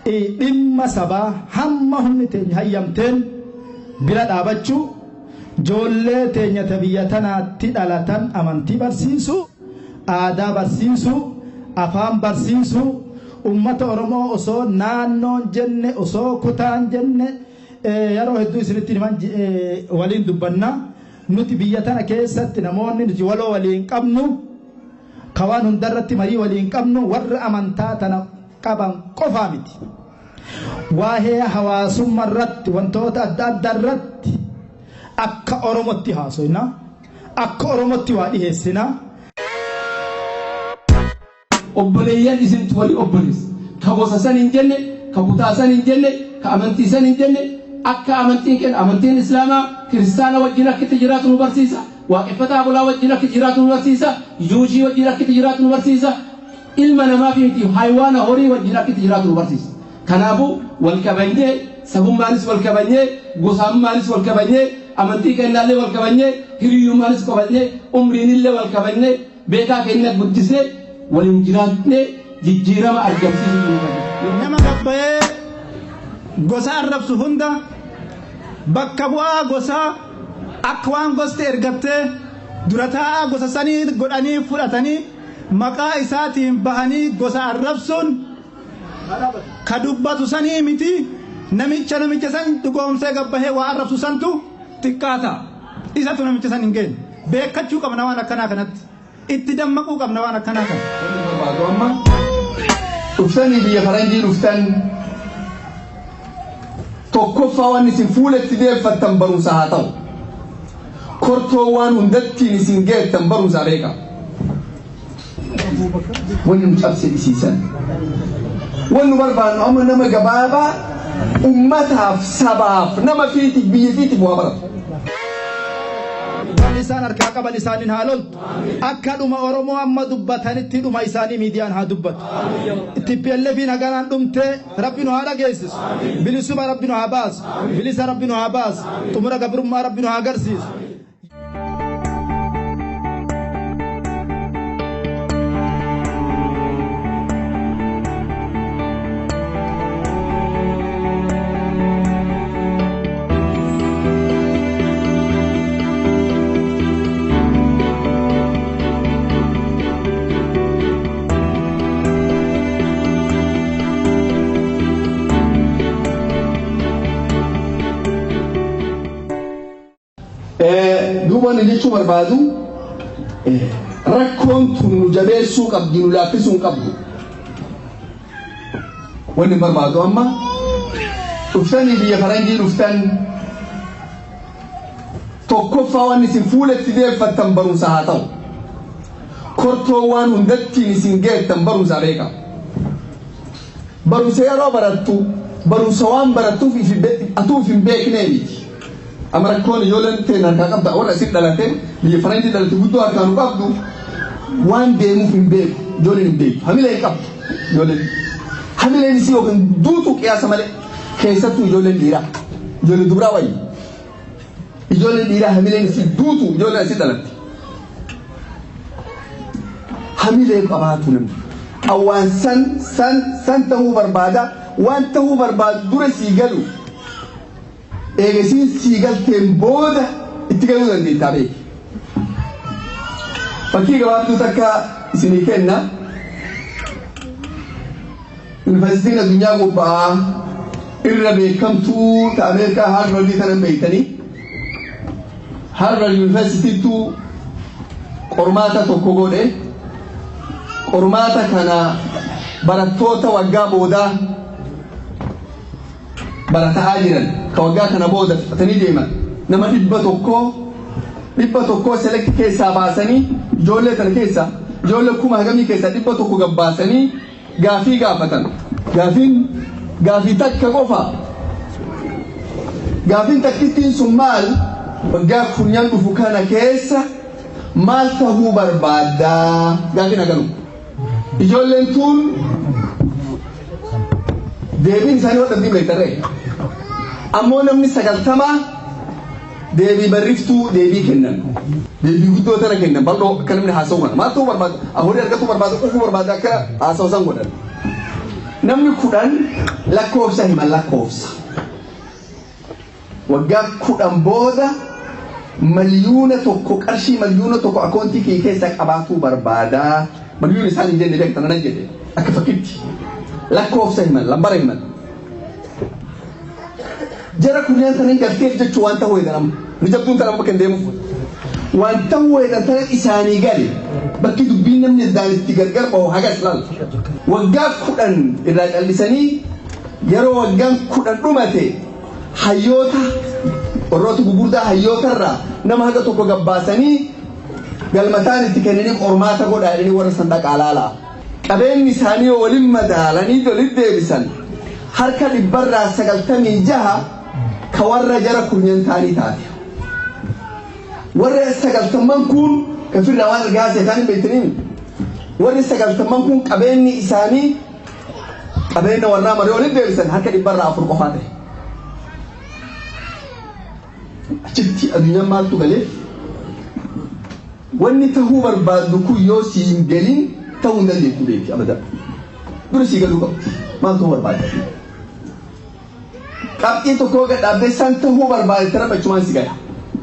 dhimma sabaa hamma humni teenya hayyamteen bira dhaabachuu ijoollee teenya biyya tanaatti dhalatan amantii barsiisuu aadaa barsiisuu afaan barsiisuu ummata Oromoo osoo naannoon jenne osoo kutaan jenne yeroo hedduu isinitti himan waliin dubbanna nuti biyya tana keessatti namoonni nuti waloo waliin qabnu kawaan hundarratti marii waliin qabnu warra amantaa tana qaban qofaa miti waa'ee hawaasummaa irratti wantoota adda addaa irratti akka Oromootti haasofna akka Oromootti waa dhiheessina obboleeyyan isintu wali obbolees ka gosa san hin jenne ka kutaa san hin jenne ka amantii san hin jenne akka amantiin islaamaa kiristaana wajjin akka jiraatu nu barsiisa waaqeffataa bulaa wajjin akka jiraatu nu barsiisa yuujii wajjin akka jiraatu nu barsiisa ilma namaa fi haywaana horii wajjin akka jiraatu nu barsiisa kanaafu wal kabanyee sabummaanis wal kabanyee gosammaanis wal kabanyee amantii kennaallee wal kabanyee hiriyyummaanis kabanyee umriinillee wal kabanyee beekaa keenya guddisee waliin jiraatnee jijjiirama argamsiisuu nama gabbayee gosa arrabsu hunda bakka bu'aa gosaa akka waan gosti ergattee durataa gosa sanii godhanii fudhatanii maqaa isaatiin bahanii gosa arrabsuun ka dubbatu sanii miti namicha san dhugoomsee gabbahee waa arrabsu santu xiqqaata isatu namicha san hin geenye beekachuu qabna waan akkanaa kanatti itti dammaquu qabna waan akkanaa kana dhuftanii biyya faranjii dhuftan tokkoffaa waan isin fuulatti deeffattan barumsa haa ta'u kortoo waan hundattiin isin geettan barumsa beeka wanni nu cabse dhisiisan wanni barbaannu amma nama gabaabaa ummataaf sabaaf nama fiitiif biyya fiitiif waa baratu isaan harkaa qaban isaaniin haa loltu akka dhuma Oromoo amma dubbatanitti dhuma isaanii miidiyaan haa dubbatu TPLF nagaan dhumtee rabbi nu haa dhageessisu bilisuma rabbi nu haa baasu bilisa rabbi nu haa baasu xumura gabrummaa rabbi nu haa agarsiisu duuban jechuu barbaadu rakkoon tun nu jabeessuu qabdi nu laaffisuu qabdu wanni barbaadu amma dhuftanii biyya faranjii dhuftan tokkoffaa waan isin fuulatti deeffattan barumsa haa ta'u kortoo waan hundattiin isin geettan barumsa beeka barumsa yeroo barattu barumsa waan barattuuf atuuf hin beeknee miti amma rakkoon ijoolleen teen harkaa qabda warra isin dhalate biyya faranjii dhalate guddoo harkaa nu qabdu waan deemuuf hin beeku ijoolleen hin beeku hamilee qabdu ijoolleen hamileen isii yookiin duutu qiyaasa malee keessattuu ijoolleen dhiiraa ijoolleen dubaraa wayii ijoolleen dhiiraa hamileen isii duutu ijoolleen asii dhalate hamilee qabaatu namni awwaan san tahuu barbaada waan tahuu barbaadu dura sii galu eegasiin sii galteen booda itti galuu dandeettaa beeki fakkii gabaabduu takka isinii kenna yuunivarsiitiin addunyaa gubbaa irra beekamtuu ta Ameerikaa Harvardii tanan beektanii Harvard yuunivarsiitiitu qormaata tokko godhe qormaata kana barattoota waggaa boodaa barataa jiran ka waggaa kana booda fixatanii deeman nama 100 selekti keessaa baasanii ijoollee tana keessaa ijoollee kuma hagamii keessaa 100 gabbaasanii gaafii gaafatan gaafii takka qofa gaafiin takkittiin sun maal waggaa kunyaan dhufu kana keessa maal tahuu barbaaddaa gaafiin hagalu ijoolleen tun deebiin isaanii wadhabdii beektarree ammoo namni 90 deebii barriftuu deebii kennan deebii guddoo tana kennan bal'oo akka namni haasa'u kana maal ta'uu barbaada ahorii argatu barbaada ufuu barbaada akka haasa'u san godhan namni 10 lakkoofsa himan lakkoofsa waggaa 10 booda miliyuuna tokko qarshii miliyuuna tokko akoontii kee keessa qabaatuu barbaada miliyuuna isaan hin jenne beektan nan jedhe akka fakkiitti lakkoofsa himan lambara himan jara kunneen tanin galtee jechuu waan ta'uu eegalam ni jabduun tan amma kan deemuuf waan ta'uu eegan tanan isaanii gale bakki dubbiin namni daalitti gargar bahu hagas laal waggaa 10 irraa callisanii yeroo waggaan 10 dhumate hayyoota warroota gugurdaa hayyootarraa nama haga tokko gabbaasanii galmataan itti kennanii qormaata godhaadhanii warra sandaqa alaalaa qabeenyi isaanii waliin madaalanii walitti deebisan harka 196 ka warra jara kunneen taanii taate warra 90 kun kafirra waan argaa seetaan beektaniin warri 90 kun qabeenyi isaanii qabeenya warraa marii walitti deebisan harka 104 qofaa ta'e achitti addunyaan maaltu galee wanni tahuu barbaaddu kun yoo si hin galin tahuu hin dandeettu beekti abada dura si galuu qabdi maal tahuu barbaadda qabxii tokko gadhaabdee san tahuu barbaadde tana bachumaan si gala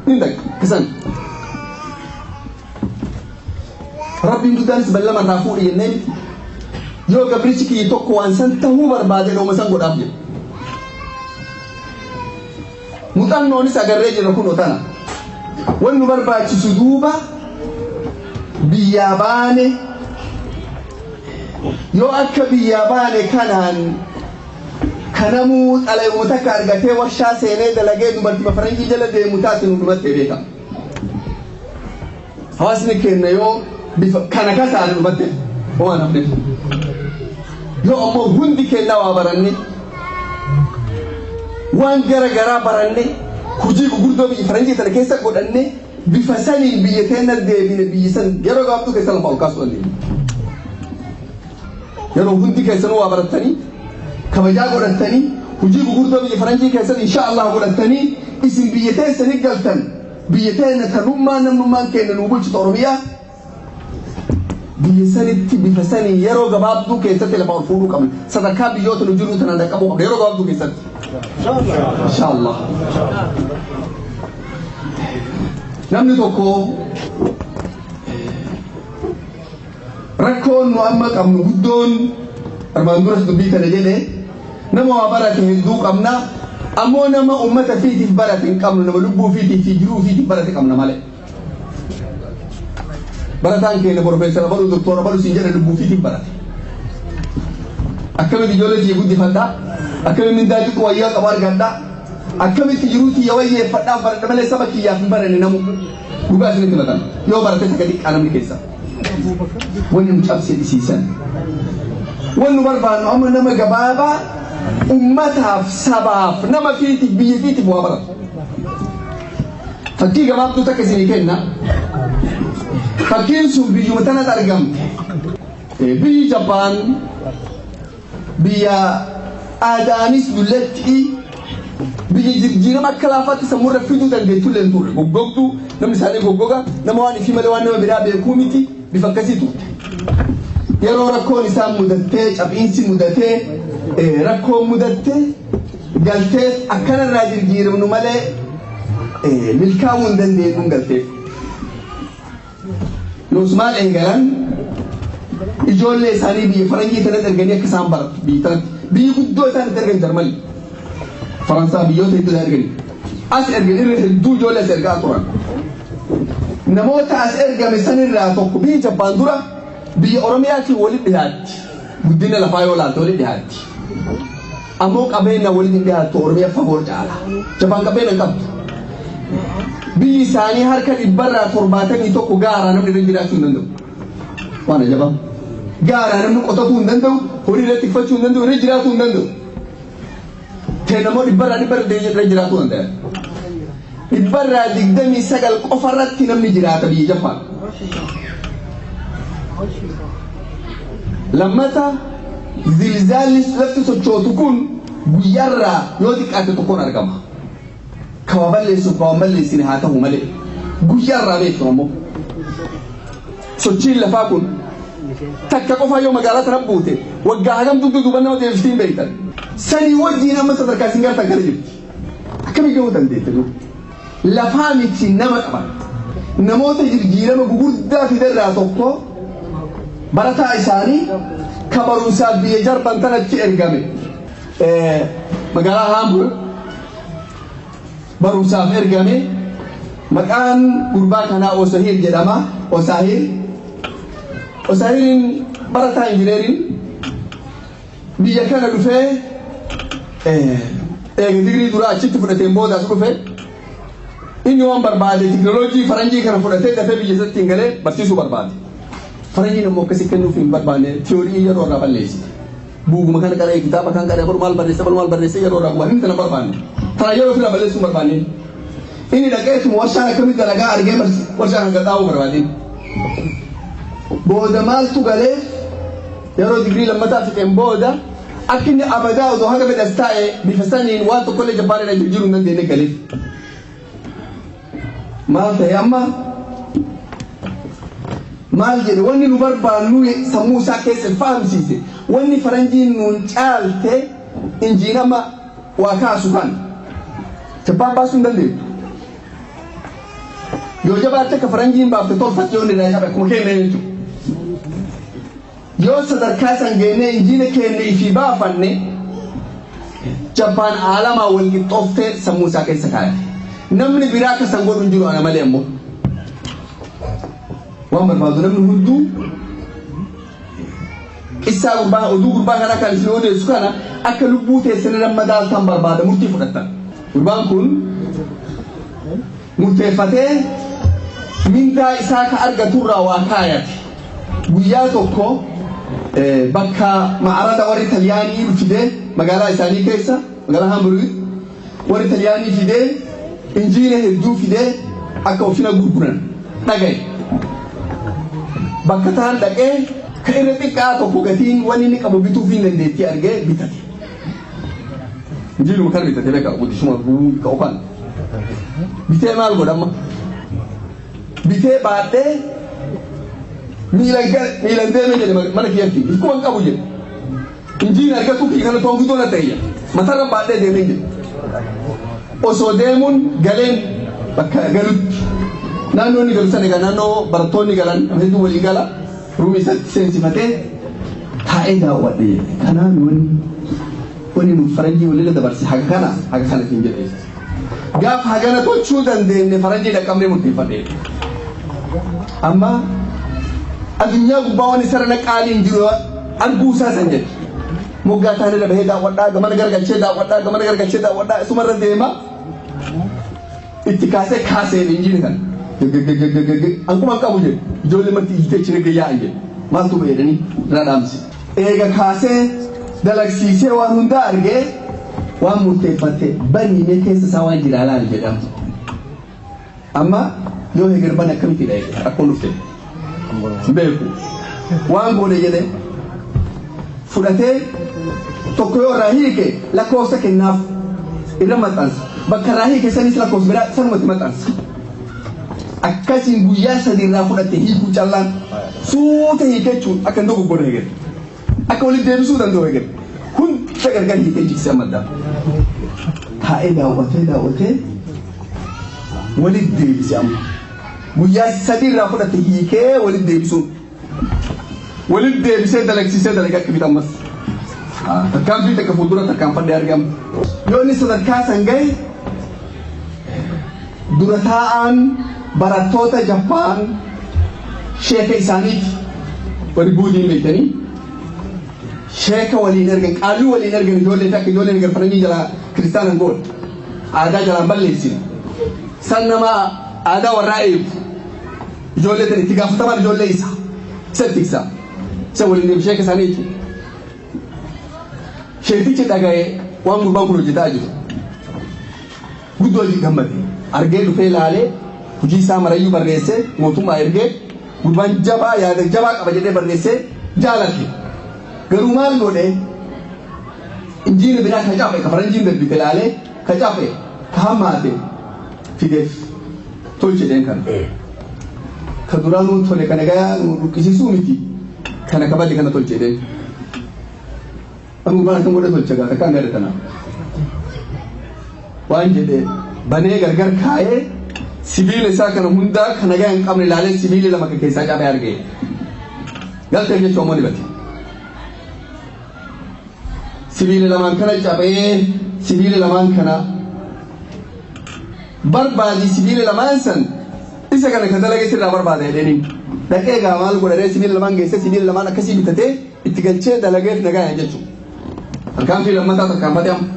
hin dakka kasan rabbiin guddaanis ballama irraa fuudhe jennee yoo gabrichi kiyyi tokko waan san tahuu barbaade dhooma san godhaaf jedhe muxannoonis agarree jira kun otana wanni nu barbaachisu duuba biyyaa baane yoo akka biyyaa baane kanaan kanamuu xalayoota akka argatee warshaa seenee dalagee dubartii faranjii jala deemu taate nu dhumattee beeka hawaasni kenna yoo bifa kana kasaane dhumatte waan hafne yoo ammoo hundi kennaa waa baranne waan gara baranne hojii gurguddoo biyya faranjii tana keessa godhanne bifa saniin biyya teenya deebine biyya san yeroo gabaabduu keessa lafa ol kaasuu dandeenya yeroo hundi keessanuu waa baratanii kabajaa godhatanii hojii gurguddoo biyya faranjii keessatti inshaallah godhatanii isin biyya teessanii galtan biyya teenya tanummaa namnummaan keenya nuu bulchitu Oromiyaa biyya sanitti bifa saniin yeroo gabaabduu keessatti lafa ol fuudhuu qabna sadarkaa biyyoota nu jiruu tanaan dhaqqabuu qabna yeroo gabaabduu keessatti inshallah namni tokko rakkoon nu amma qabnu guddoon armaan duras dubbii kana jedhe nama waa barate hedduu qabna ammoo nama ummata fiitiif barate hin qabnu nama lubbuu fiitiif fi jiruu fiitiif barate qabna malee barataan keenya profeesara baruu doktora baruu siin jedhe lubbuu fiitiif barate akkamitti ijoollee kiyya guddifadhaa akkamitti mindaa xiqqoo wayyaa qabu argadhaa akkamitti jiruutii yoo wayyeeffadhaa baradha malee saba kiyyaaf hin baranne namu dhugaa isinitti matan yoo barate takka xiqqaa namni keessa wanni nu cabsee dhisiisan wanni nu barbaannu amma nama gabaabaa ummataaf sabaaf nama fiitiif biyya fiitiif waa baratu fakkii gabaabduu takka isinii kenna fakkiin sun biyyuma tanatti argamte biyyi Jappaan biyya aadaanis dullatti biyyi jijjiirama akka laafaatti sammuu fiduu dandeettu illee hin turre goggogduu namni isaanii goggoga nama waan ifi malee waan nama biraa beekuu miti bifa akkasii turte yeroo rakkoon isaan mudattee cabbiinsi mudatee rakkoon mudattee galtee akkanarraa jijjiiramnu malee milkaa'uu hin dandeenyu galteef nus maal eegalan ijoollee isaanii biyya faranjii tanatti erganii akka isaan baratu biyya tanatti biyyi guddoo isaanitti ergan Jarmanii Faransaa biyyoota hedduu erganii as ergan irra hedduu ijoollee as ergaa turan namoota as ergame sanirraa tokko biyya Jappaan dura biyya Oromiyaatiin walitti dhiyaatti guddina lafaa yoo laalte walitti dhiyaatti ammoo qabeenya walitti hin dhiyaattu Oromiyaa fagoo caala Jappaan qabeenya qabdu biyyi isaanii harka 171 gaaraa namni irra jiraachuu hin danda'u waan ajabaa gaaraa namni qotatuu hin danda'u horii irratti tikfachuu hin danda'u irra jiraatuu hin danda'u ta'e namoo 100 irra jiraatuu danda'a 129 qofa irratti namni jiraata biyya Jappaan lammata zilzaalli lafti sochootu kun guyyaarraa yoo xiqqaate tokkoon argama kawaballeessuuf kawaballeessine haa ta'u malee guyyaa irraa beektu ammoo sochiin lafaa kun takka qofaa yoo magaalaa tana buute waggaa hagam dugda duuban nama deebistiin beektan sanii wajjiin amma sadarkaa isin gartan kana jirti akkamiin gahuu dandeette lafaa miti nama qaban namoota jijjiirama gugurdaa fiderraa tokko barataa isaanii ka barumsaaf biyya jarban tanatti ergame magaalaa Hamburg barumsaaf ergame maqaan gurbaa kanaa Osahil jedhama Osahilin barataa injineerin biyya kana dhufee digrii dura achitti fudhateen booda as dhufe inni waan barbaade teknooloojii faranjii kana fudhatee dafee biyya isaatti hin galee barsiisuu barbaade faranjiin ammoo akkasii kennuuf hin barbaanne tiyoorii yeroo irraa balleessite buuguma kana qaree kitaaba kan qaree maal barreesse yeroo irraa bu'aa hin tana barbaanne tana yeroo ofirraa balleessuu barbaanne inni dhaqeetuma warshaan akkamitti dalagaa argee warshaan hanga xaa'uu barbaade booda maaltu galee yeroo digrii lammataa fixeen booda akka inni abadaa odoo haga fedhas taa'e bifa saniin waan tokkollee jabbaanidha jirjiiruu hin dandeenye galeef maal ta'e amma maal jedhe wanni nu barbaannu sammuu isaa keessa fahamsiise wanni faranjiin nuun caalte injiinama waa kaasu kan jabbaan baasuu hin dandeettu yoo jabaatte akka faranjiin baafte tolfatte yoo nirraa cabe akkuma keenya jechuudha yoo sadarkaa san geenne injiina keenya ifii baafanne jabbaan aalamaa wal qixxooftee sammuu isaa keessa kaayate namni biraa akka san godhu hin jiru ana malee ammoo waan barbaadu namni hunduu qissaa oduu gurbaa kana kan isin odeessu kana akka lubbuu teessanii rammadaaltan barbaada murtii fudhattan gurbaan kun murteeffatee mindaa isaa ka argaturraa waa kaayate guyyaa tokko bakka ma'arada warri Xaliyaanii fidee magaalaa isaanii keessa magaalaa Hamburg warri Xaliyaanii fidee injiina hedduu fidee akka ofina gurguran dhagaye bakka taan dhaqee ka irra xiqqaa tokko gatiin wanni inni qabu bituuf hin dandeettii argee bitate injiinuma kan bitate beeka guddisuma ka ofan bitee maal godhamma bitee baadhee miilan deemee jedhe mana kiyyatti ikkuma hin qabu jedhe injiina argatu kii kana toongidoo na ta'e matarra baadhee deemee jedhe osoo deemuun galeen bakka galutti naannoo inni galu sana egaa naannoo barattoonni galan hedduu walii gala ruumi isatti seensifatee taa'ee daawwadhe kanaan wanni nu faranjii walirra dabarse haga kanatiin jedhe gaaf hagana tolchuu dandeenye faranjii dhaqqabnee murteeffadhe amma addunyaa gubbaa wanni sarara qaaliin jiru arguu isaa san jedhe moggaa taanirra bahee daawwadhaa gamana gargalchee daawwadhaa isumarra deema itti kaasee injiini kana akkuma qabu jedhe ijoollee marti hiitee chine gayyaa jedhe maaltu bahedhanii irraa dhaamse eega kaasee dalagsiisee waan hundaa argee waan murteeffatte banni keessa isaa waan jira laal jedhamu amma yoo heger ban akkamitti dha akkuma dhufte beeku waan goone jedhe fudhatee tokko yoo irraa hiike lakkoofsa kennaaf irra maxxansa bakka irraa hiike sanis lakkoofsa biraa sanumatti maxxansa akkasiin guyyaa sadii irraa fudhatte hiikuu callaan suuta hiikechuun akka hin dogoggorre heger akka walitti deebisuu danda'u heger hunda gargar hiikee jiksee ammaddaa taa'ee daawwatee walitti deebise amma guyyaa sadii irraa fudhatte hiikee walitti deebisuun walitti deebisee dalagsiisee dalagaa akka bitammas tarkaanfii takka fuuldura tarkaanfadhee argama yoo inni sadarkaa san gahe dura taa'aan barattoota Jappaan sheeka isaaniif wali buudiin beektanii sheeka waliin ergan qaaluu waliin ergan ijoollee takka ijoolleen garfanii jala kiristaanan goon aadaa jalaan balleessina san nama aadaa warraa eegu ijoollee tan itti gaafatamaan ijoollee isa tiksa isa waliin deemu sheeka isaanii jechuudha sheetichi dhaga'ee waan gurbaan kun hojjetaa jiru guddoo gammade argee dhufee ilaalee hojii isaa marayyuu barreessee mootummaa ergee gurbaan jabaa yaada jabaa qaba jedhee barreessee jaalate garuu maal godhe injiina biraa ka caafe ka faranjiin darbite ilaalee ka caafe ka hammaate fideef tolchedeen kana ka duraanuu tole kana gayaa dhukkisisuu miti kana kabadde kana tolchedeen anu bana kan godhe tolchagaa takka an gaadhe tanaa waan jedhe banee gargar kaayee sibiila isaa kana hundaa kana gayaa hin qabne ilaalee sibiila lama ka keessaa cabee argee galtee jechuun ammoo dibate sibiila lamaan kana cabee sibiila lamaan kana barbaadi sibiila lamaan san isa kana ka dalage sirraa barbaada jedhaniin dhaqee gaa maal godhadhee sibiila lamaan geesse sibiila lamaan akkasii bitatee itti galchee dalageef nagaa jechuudha. Tarkaanfii lammataa tarkaanfatee amma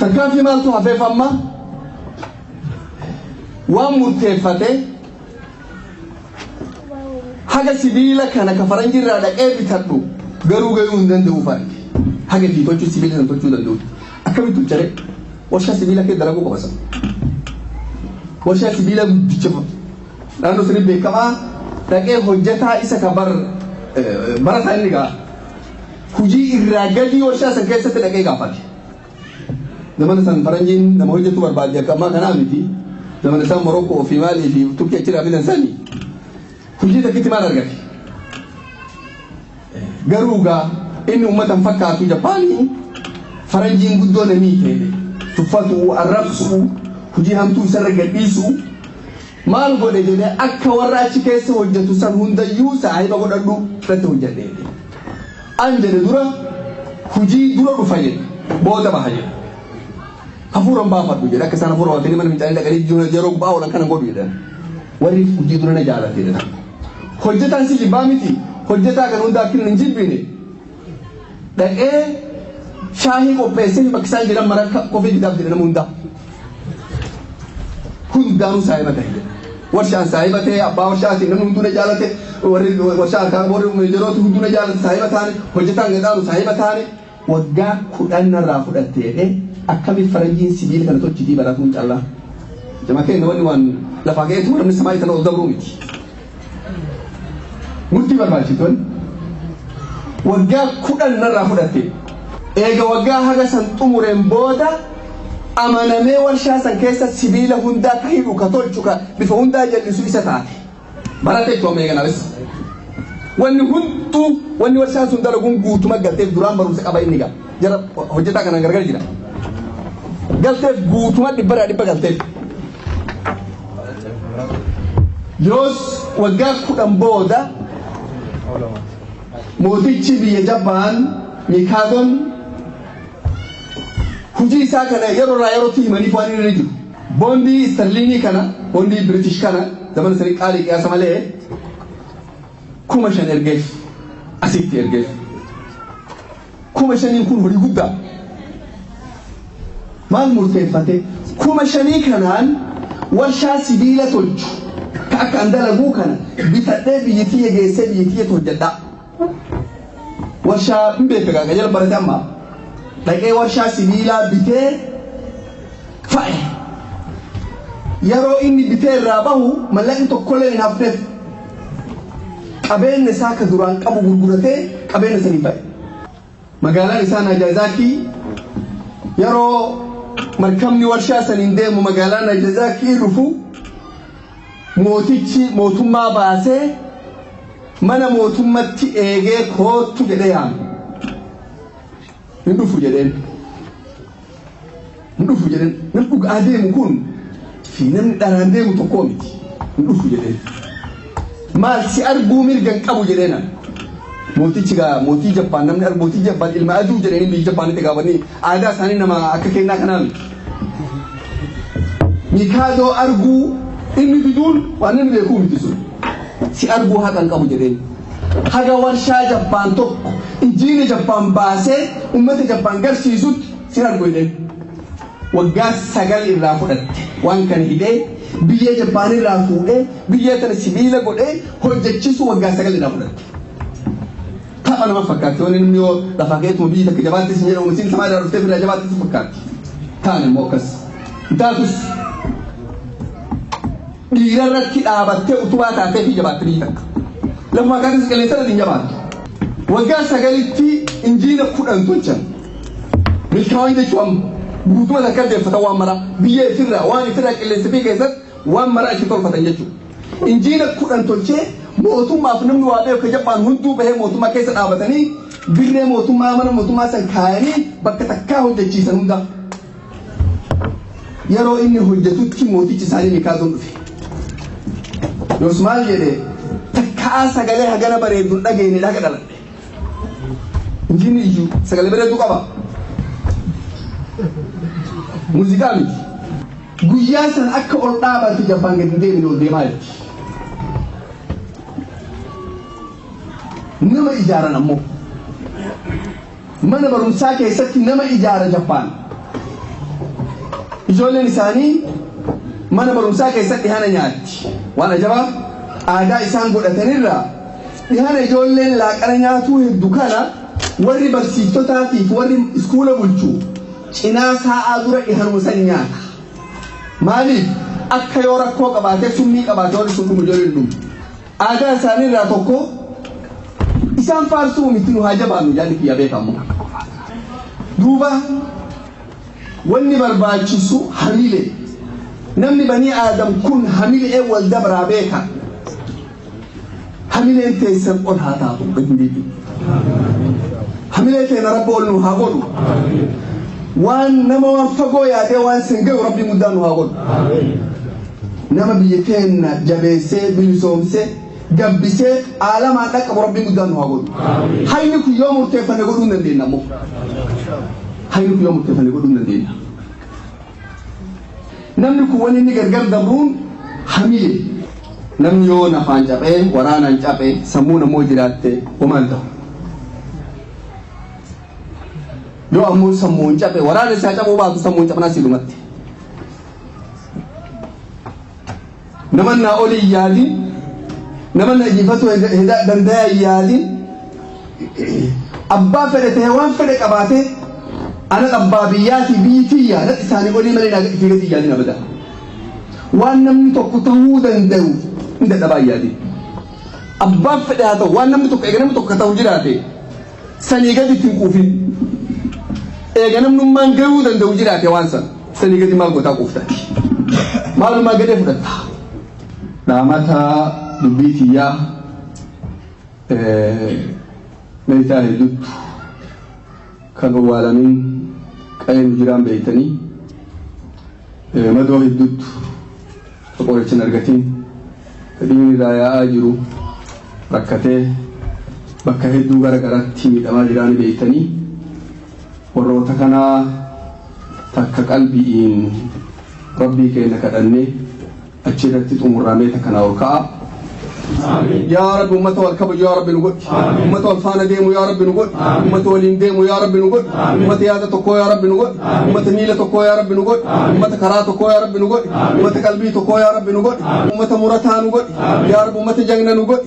tarkaanfii maaltu hafeef amma waan murteeffate haga sibiila kana ka faranjirraa dhaqee bitadhu garuu gayuu hin danda'u fa'i haga fi tolchuu sibiila sana tolchuu danda'u akkamitti tolchare warshaa sibiila kee dalaguu qabasan warshaa sibiila guddicha naannoo sanii beekamaa dhaqee hojjetaa isa ka barataa inni gaa hujii irraa gadii warshaa san keessatti dhaqee gaafate zamana san faranjiin nama hojjetu barbaade akka ammaa kanaa miti zamana isaan Morookoo fi Maalii fi Turkii achi fidan sanii hujii takkitti maal argate garuu gaa inni ummatan fakkaatu Japaanii faranjiin guddoo namii ta'e tuffatu arrabsu hujii hamtuu isarra gadhiisu maal godhe jedhee akka warra achi keessa hojjetu san hundayyuu saahiba godhadhu irratti hojjedhe an jedhe dura hujii dura dhufa jedhe booda baha jedhe hafuuran baafadhu jedhe akka isaan hafuura baatanii mana fincaanii dhaqanii yeroo gubbaa oolan kana godhu jedhan warri hujii dura na jaalate jedhan hojjetaan si jibbaa miti hojjetaa kan hunda akkin hin jibbine dhaqee shaahii qopheessee bakka isaan jedhan mara kofii bitaaf jedhe nama hundaa hundaanuu saahiba ta'e warshaan saahiba ta'e abbaa warshaatiin namni hunduu na jaalate warri warshaa warri meejerooti hunduu na jaalate saahiba taane hojjetaan gadaaru saahiba taane waggaa 10 narraa fudhatteedhe akkamitti faranjiin sibiila kana tolchitii baratuun callaa jama keenya wanni waan lafaa ka'eetu namni samaa itana ol dabruu miti murtii barbaachitoon waggaa 10 narraa fudhatte eega waggaa haga san xumureen booda amanamee warshaa san keessa sibiila hundaa ka hidhu ka tolchu ka bifa hundaa jallisu isa taate barate itti hoomee ganaafis wanni hunduu wanni warshaa sun dalaguun guutuma galteef duraan barumsa qaba inni gaa jara hojjetaa kanaan gargar jira galteef guutuma dhibba galteef yoos waggaa 10 booda mootichi biyya Jappaan Mikaadoon hujii isaa kana yeroo yerootti himaniif waan inni jiru boondii sterliinii kana boondii British kana zaman sanii qaalii qiyaasa malee 5,000 ergeef asitti ergeef 5,000 kun horii guddaa maal murteeffate 5,000 kanaan warshaa sibiila tolchu ka akka an dalaguu kana bitadhee biyyattii geessee biyyattii hojjedhaa warshaa hin beeka gaa jala barate amma dhaqee warshaa sibiilaa bitee fa'e yeroo inni bitee irraa bahu mallaqni tokkollee hin hafneef qabeenya isaa ka duraan qabu gurguratee qabeenya sanii fa'e magaalaan isaa Nagasaki yeroo markabni warshaa saniin deemu magaalaan Nagasaki dhufu mootichi mootummaa baasee mana mootummatti eegee koottu jedhee yaame hin dhufu jedheen namni dhugaa deemu kun fi namni dharaan deemu tokkoo miti hin dhufu jedheen maal si arguu mirgan qabu jedheena mootichi gaa mootii Jappaan namni argu mootii Jappaan ilma aduu jedhanii biyya Jappaanitti gaafanii aadaa isaanii nama akka kennaa kanaa miti Mikaadoo arguu inni fiduun waan namni beekuu miti sun si arguu haqan qabu jedheen haga warshaa Jappaan tokko injiini Jappaan baasee ummata Jappaan garsiisutti si argu jedheen waggaa 9 irraa fudhatte waan kana hidhee biyya Jappaan irraa fuudhee biyya tana sibiila godhee hojjechiisu waggaa 9 irraa fudhatte tapha nama fakkaatti waan inni yoo lafaa keetuma biyyi takka jabaatti si jedhamu siin samaa irraa dhuftee irraa jabaatti si fakkaatti taan immoo akkas taatus dhiirarratti dhaabattee utubaa taatee fi jabaatte biyyi takka lafuma akkaatis qilleensa irratti hin jabaattu waggaa 9tti injiina 10 tolchan milkaa'oon jechuun guutuma takka deeffata waan mara biyya ifirraa waan ifirraa qilleensa fi keessatti waan mara itti tolfatan jechuudha. Injiina kudhan tolchee mootummaaf namni waa beeku Jappaan hunduu bahee mootummaa keessa dhaabatanii birree mootummaa mana mootummaa san kaayanii bakka takkaa hojjechiisan hunda. Yeroo inni hojjetutti mootichi isaanii Mikaazoon dhufe. Yoos maal jedhee takkaa sagalee hagana bareedduun dhageenye dhaga dhaladhe. Injiinni iyyuu sagalee bareedduu qaba. Muuziqaa miti. Guyyaa san akka ol dhaabatti Jappaan gadi deemine ol deemaa jirti. Nama ijaaran ammoo mana barumsaa keessatti nama ijaara Jappaan. Ijoolleen isaanii mana barumsaa keessatti dhihana nyaatti. Waan ajabaa aadaa isaan godhatanirraa dhihana ijoolleen laaqana nyaatuu hedduu kana warri barsiiftotaatiif warri iskuula bulchuu cinaa sa'aa dura dhihanuma san nyaata. Maaliif akka yoo rakkoo qabaatee summii qabaatee warri sun dhumu ijoolleen dhumu. Aadaa isaaniirraa tokko isaan faarsuu miti nu haa jabaannu jaalli kiyya beekamu. Duuba wanni barbaachisu hamilee. Namni banii Aadam kun hamilee wal dabraa beeka. Hamileen teessan ol haa taatu gadi hamilee teena rabbi ol nu haa godhu. Waan nama waan fagoo yaadee waan sin gahu rabbi muddaan nu haa godhu. Nama biyya keenya jabeessee bilisoomsee gabbisee aalamaan dhaqqabu rabbi muddaan nu haa godhu. Hayni kun yoo murteeffanne godhuu hin dandeenya ammoo. Hayni kun yoo murteeffanne godhuu hin dandeenya. Namni kun wani inni gargar dabruun hamilee. Namni yoo nafaan caphee waraanaan caphee sammuu namoo jiraatte homaan ta'u. Yoo ammoo sammuun caphee waraana isaa cabuu baatu sammuun cabnaa silumatti. Namannaa olii yaadin namanna injifatuu dandayaa yaadin abbaa fedhe ta'e waan fedhe qabaatee ana abbaa biyyaati biyyitii yaada isaanii olii malee naa itti gadi yaadin abada. Waan namni tokko ta'uu danda'u hin dadhabaa yaadin. Abbaan fedhe haa ta'u waan namni tokko eega namni tokko ta'uu jiraate sanii gadi ittiin quufin. Eega namnummaan gahuu danda'u jiraate waan san sanii gadi maal gootaa quuftati. Maalumaa gadee fudhatta. Dhaamata dubbii tiyyaa meeshaa hedduutu kan owwaalamin qa'een jiraan beeytanii madoo hedduutu qoricha argatiin dhiigni irraa yaa'aa jiru rakkatee bakka hedduu gara garaatti miidhamaa jiraan beeytanii warroota kanaa takka qalbiin rabbii keenya kadhannee achirratti xumurramee takkanaa ol ka'a. يا رب أمته والكبر يا رب نقول أمته والفانا ديمو يا رب نقول أمته والين ديمو يا رب نقول أمته يادا تكو يا رب نقول أمته ميلة تكو يا رب نقول أمته كرا تكو يا رب نقول أمته قلبي تكو يا رب نقول أمته مرتها نقول يا رب أمته جنة نقول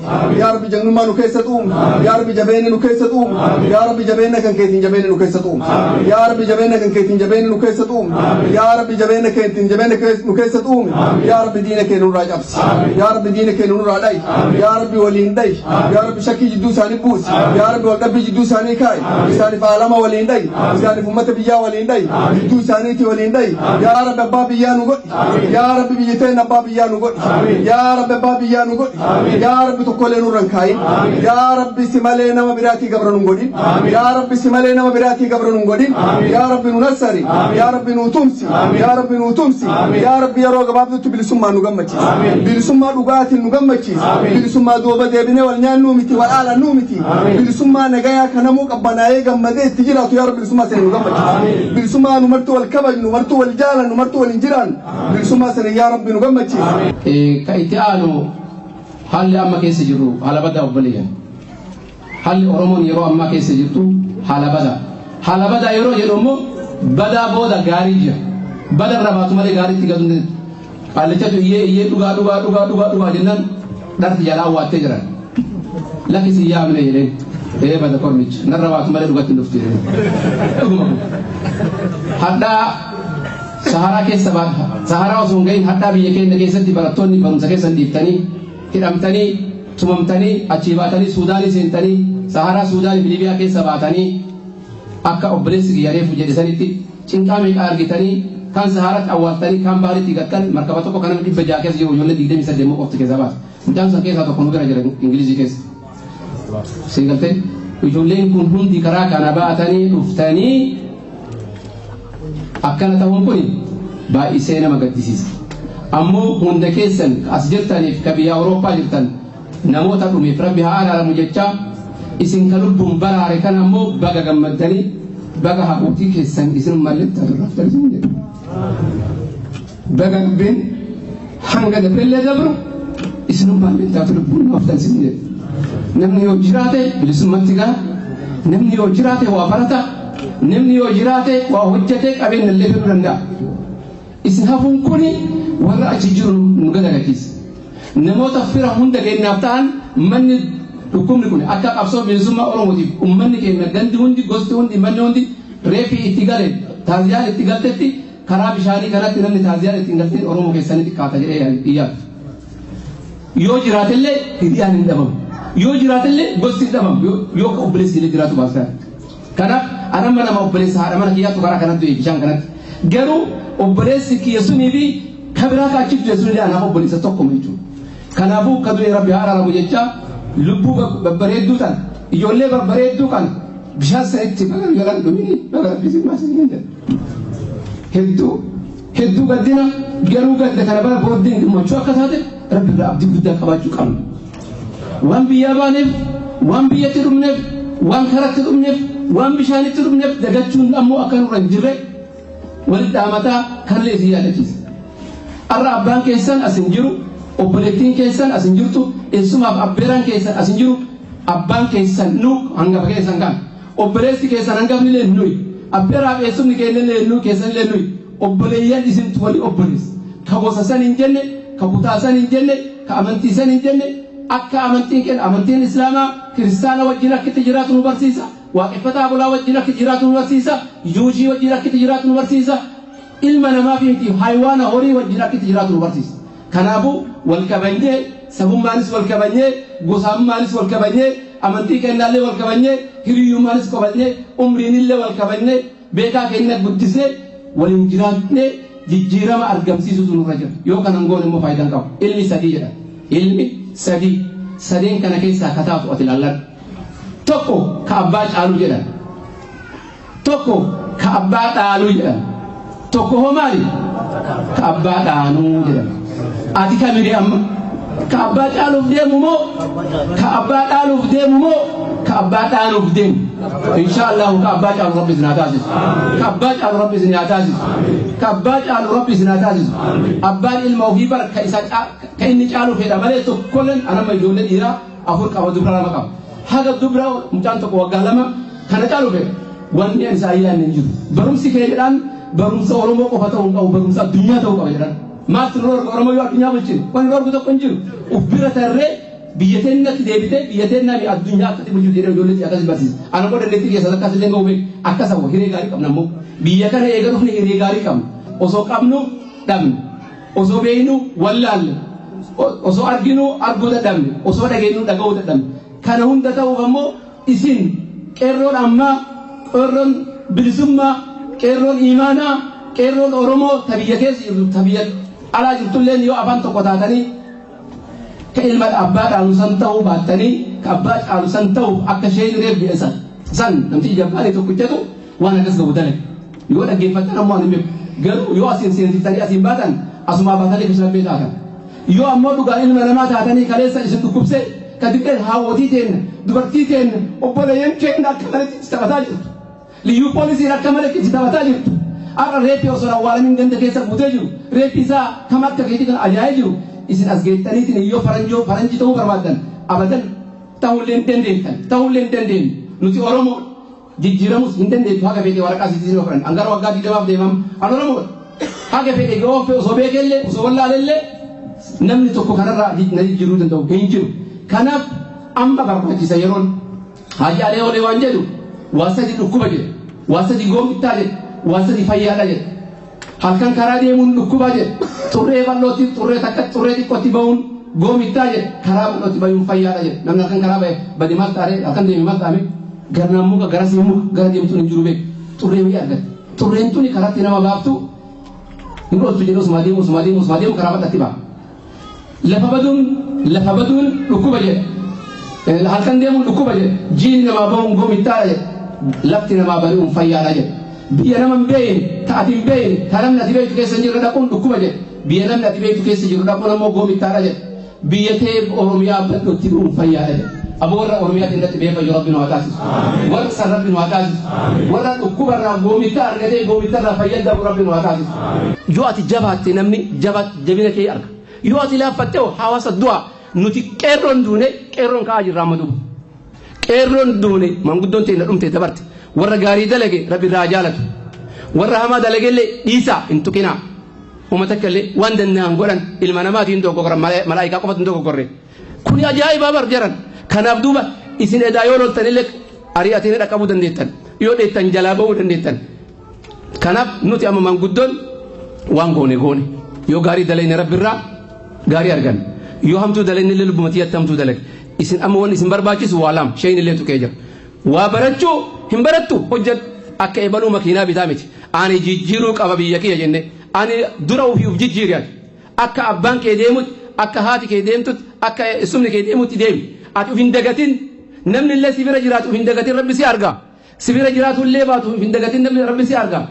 يا رب جنة ما نكيسة توم يا رب جبين نكيسة توم يا رب جبين كن كيتين جبين نكيسة توم يا رب جبين كن كيتين جبين نكيسة توم يا رب جبين كيتين جبين نكيسة توم يا رب دينك نور راجبس يا رب دينك نور راجاي يا ربي وليندي يا ربي شكي جدو ساني بوس يا ربي والدبي جدو ساني كاي ساني فعلما وليندي ساني فمت بيا وليندي جدو ساني تي وليندي يا ربي بابي يا نقول يا ربي بيجتين بابي يا نقول يا ربي بابي يا نقول يا ربي تقول نورن كاي يا ربي سمالينا ما براتي قبر نقولين يا ربي سمالينا ما براتي قبر نقولين يا ربي ننصري يا ربي نوتمسي يا ربي نوتمسي يا ربي يا روغ بابو تبلسما نغمتي بلسما دغاتي نغمتي bilisummaa duuba deebinee wal nyaannuu miti wal aalannuu miti bilisummaa nagayaa kanamuu qabbanaa'ee gammadee itti jiraatu yaa rabbi bilisummaa sana nu gammachiisi bilisummaa nu martuu wal kabajnu martuu wal jaalannu martuu wal hin jiraannu bilisummaa sana yaa rabbi nu gammachiisi. Ka itti aanu haalli amma keessa jirru haala badaa obboleeyyan haalli Oromoon yeroo ammaa keessa jirtu haala badaa yeroo jedhu immoo badaa booda gaarii jira bada irraa baatu malee gaariitti gadu qaalichatu iyyee dhugaa jennaan darti jala awwaattee jiran lakki si yaamne jedheen bada kornicha narra baatu malee dhugatti dhufti jedheen hadhaa saharaa keessa baata saharaa osoo hin gahin hadhaa biyya keenya keessatti barattoonni barumsa keessan dhiiftanii hidhamtanii tumamtanii achii baatanii Suudaanii seentanii saharaa Suudaanii Liibiyaa keessa baatanii akka obboleessi giyyareefu jedhisanitti cinqaa meeqa argitanii kan saharatti awwaaltanii kan baaritti gattan markaba tokko kana dhibba ja'a keessa jiru ijoollee 28 immoo qofti keessa baas mucaan san keessaa tokko nu bira jira ingilizii keessa singaltee ijoolleen kun hundi karaa kana baatanii dhuftanii akkana ta'uun kun baay'isee nama gaddisiisa ammoo hunda keessan as jirtaniif ka biyya Awurooppaa jirtan namoota dhumeef rabbi haa araaramu jecha isin ka lubbuun baraare kan ammoo baga gammaddanii baga haquutii keessan isin malletti adurraaftan isin jedhu baga dubbiin hanga dabreellee dabru isin malletti adurrabbuun maaftan isin jedhu namni yoo jiraate bilisummatti gaa namni yoo jiraate waa barata namni yoo jiraate waa hojjete qabeenya illee fiduu danda'a isin hafuun kuni warra achi jiru nu gadagachiisa namoota fira hunda keenyaaf ta'an manni dhukkubni kun akka qabsoo bilisummaa Oromootiif ummanni keenya gandi hundi gosti hundi manni hundi reefi itti gale taaziyaan itti galtetti karaa bishaanii kanatti namni taaziyaan itti galteen Oromoo keessanitti qaata jedhee iyyaatu yoo jiraatellee hidiyaan hin dhabamu yoo jiraatellee gosti hin dhabamu yoo ka obboleessi illee jiraatu baastaa kanaaf anama nama obboleessa haadha mana kiyyaatu karaa kanatti bishaan kanatti garuu obboleessi kiyya sunii fi kabiraa kaachiif jechuun anaaf obboleessa tokko jechuudha kanaafuu ka du'e rabbi haa araaramu jecha lubbuu babbareedduu tan ijoollee babbareedduu kan bishaan sanitti galan dhumini baga rabbisiin baasanii jedhu hedduu gaddina garuu gadda kana bara booddeen gammachuu akka taate rabbi irraa abdii guddaa qabaachuu qabna waan biyyaa baaneef waan biyyatti dhumneef waan karatti dhumneef waan bishaanitti dhumneef dagachuun ammoo akka nurra hin jirre walitti dhaamataa kanillee isin yaadachiisa arra abbaan keessan asin jiru obboleettiin keessan asin jirtu eessumaaf abbeeraan keessan asin jiru abbaan keessan nu hangafa keessan kan obboleessi keessan hangafni leen nuyi abbeeraaf eessumni keenyallee nu keessanillee nuyi obboleeyyan isintu wali obboleessa ka gosa san hin jenne ka kutaa san hin jenne ka amantii san hin jenne akka amantiin kenna amantiin islaamaa kiristaana wajjin akkitti jiraatu nu barsiisa waaqeffataa bulaa wajjin akkitti jiraatu nu barsiisa yuushii wajjin akkitti jiraatu nu barsiisa ilma namaa fi haywaana horii wajjin akkitti jiraatu nu barsiisa kanaafuu wal kabanyee sabummaanis wal kabanyee gosaammaanis wal kabanyee amantii kennaallee wal kabanyee hiriyyummaanis kabanyee umriinillee wal kabanyee beekaa keenya guddisee waliin jiraannee jijjiirama argamsiisutu nurra jira yoo kanan goone immoo faayidaan qabu ilmi sadii jedha ilmi sadeen kana keessaa kataatu ati ilaalladhu tokko ka abbaa caaluu jedhan tokko ka abbaa dhaaluu jedhan tokko hoo maali ka abbaa dhaanuu jedhan ati kamidhe amma ka abbaa caaluuf deemu moo ka abbaa dhaaluuf deemu moo ka abbaa dhaanuuf deemu inshallah ka abbaa caalu rabbi isin haa taasisu ka abbaa caalu rabbi isin haa taasisu ka abbaa caalu rabbi isin haa taasisu abbaan ilma ofii bara ka isa ka inni caalu fedha malee tokkolleen anama ijoollee dhiiraa afur qaba dubra lama qaba haga dubra mucaan tokko waggaa lama kana caalu fedha wanni ani isaa ayyaanne hin jiru barumsi kee jedhaan barumsa Oromoo qofa ta'uu hin qabu barumsa addunyaa ta'uu qaba jedhaan maaf turre Oromoo yoo addunyaa bulchine wanni orgu tokko hin jiru uf bira tarree biyya teennatti deebitee biyya teennaa addunyaa akkatti bulchuu jedhee ijoolleetti akkas barsiisa ana godha dandeettii keessatti akkas illee ga'u akkas hawa hiree gaarii qabna ammoo biyya kana eega dhufne hiree gaarii qabna osoo qabnu dhabne osoo beeynu wallaalle osoo arginu arguu dadhabne osoo dhageenyu dhaga'uu dadhabne kana hunda ta'uuf ammoo isin qeerroon ammaa qeerroon bilisummaa qeerroon imaanaa qeerroon Oromoo tabiyya keessa jirtu tabiyya alaa jirtulleen yoo afaan tokko taatanii ka ilma abbaa dhaalu san ta'uu baattanii ka abbaa caalu san ta'uuf akka isheen reef bi'eessan san namtichi jabbaanii tokkichatu waan akkas ga'u dalage yoo dhaggeeffatan ammoo ani beeku garuu yoo asiin seensitanii asiin baatan asumaa baatanii fislammee taatan yoo ammoo dhugaa ilma namaa taatanii kaleessa isin dhukkubsee ka diqqeen haawwatii teenna dubartii teenna obboleeyyan keenya akka malatti itti taphataa jirtu liyyuu poolisiin akka malatti itti taphataa jirtu har'a reeppii osoo awwaalamin ganda keessa guutee jiru reeppii isaa kam akka keetii kan ajaa'ee jiru isin as geettaniitiin yoo faranjii ta'uu barbaaddan abadan ta'ullee hin dandeenye nuti Oromoo jijjiiramus hin dandeenyu haga fedhe waraqaa sitiin ofran angara waggaa 20 deemam an Oromoo haga fedhe yoo osoo beekellee osoo wallaalellee namni tokko kanarraa na jijjiiruu danda'u hin jiru kanaaf amma barbaachisa yeroon haajaalee olee waan jedhu waa sadi dhukkuba jedhe waa sadi goomittaa jedhe waa sadi fayyaadha jedhe halkan karaa deemuun dhukkubaa jedhe xurree bal'ootti xurree takka xurree xiqqootti ba'uun goomittaa jedhe karaa bal'ootti bayuun fayyaadha jedhe namni halkan karaa ba'e badi maal taa'ee halkan deeme maal taa'ame garnaan muka gara siin muka gara deemtuun hin jiru beeku xurree wayii argate turreentuun karatti nama baaftu hin dhoostu jedhu usuma deemu karaa badhatti ba'a. Lafa baduun dhukkuba jedhe. Halkan deemuun dhukkuba jedhe. Jiini namaa bahuun goomittaadha jedhe. Lafti namaa bari'uun fayyaadha jedhe. Biyya nama hin beekne, ta'ati hin beekne, ta namni ati beektu keessa jiru dhaquun dhukkuba jedhe. Biyya namni ati beektu keessa jiru dhaquun ammoo goomittaadha jedhe. Biyya ta'e Oromiyaa badhuutti dhuun fayyaadha jedhe. Abu warra Oromiyaa irratti beekayu Rabbiin waa taasisu. Warra san Rabbiin waa taasisu. Warra dhukkubarraa goomittaa argatee goomittarraa fayyadamu Rabbiin waa taasisu. Yoo ati jabaatte namni jabina kee arga. Yoo ati laaffattee hawaasa du'a nuti qeerroon duune qeerroon ka'aa jirra amma duuba. Qeerroon duune manguddoon ta'e na dhumte dabarte. Warra gaarii dalage Rabbi irraa jaalatu. Warra hamaa dalagellee dhiisaa hin tuqinaa. Uummata kallee waan danda'an godhan ilma namaatiin dogoggorra malaayikaa qofatu hin dogoggorre. Kuni ajaa'ibaa bar jaran. Kanaaf duuba isin edaa yoo loltanillee ari'atanii dhaqqabuu dandeettan. Yoo dheettan jalaa bahuu dandeettan. Kanaaf nuti amma manguddoon waan goone. Yoo gaarii dalayne Rabbi irraa gaarii argan. Yoo hamtuu dalayne illee lubbumatti hamtuu dalage. Isin amma waan isin barbaachisu waa lama shayin illee tuqee jira. Waa barachuu hin barattu hojjedhu akka eebaluu makiinaa bitaa miti. Ani jijjiiruu qaba biyya kiyya jenne. Ani dura ofii jijjiiriyaati. Akka abbaan kee deemutti, akka haati kee deemtutti, akka sumni kee deemutti deemi. Ati ufin dagatin namni illee si bira jiraatu ufin dagatin Rabbi si arga. Si bira jiraatu illee baatu ufin dagatin namni Rabbi si arga.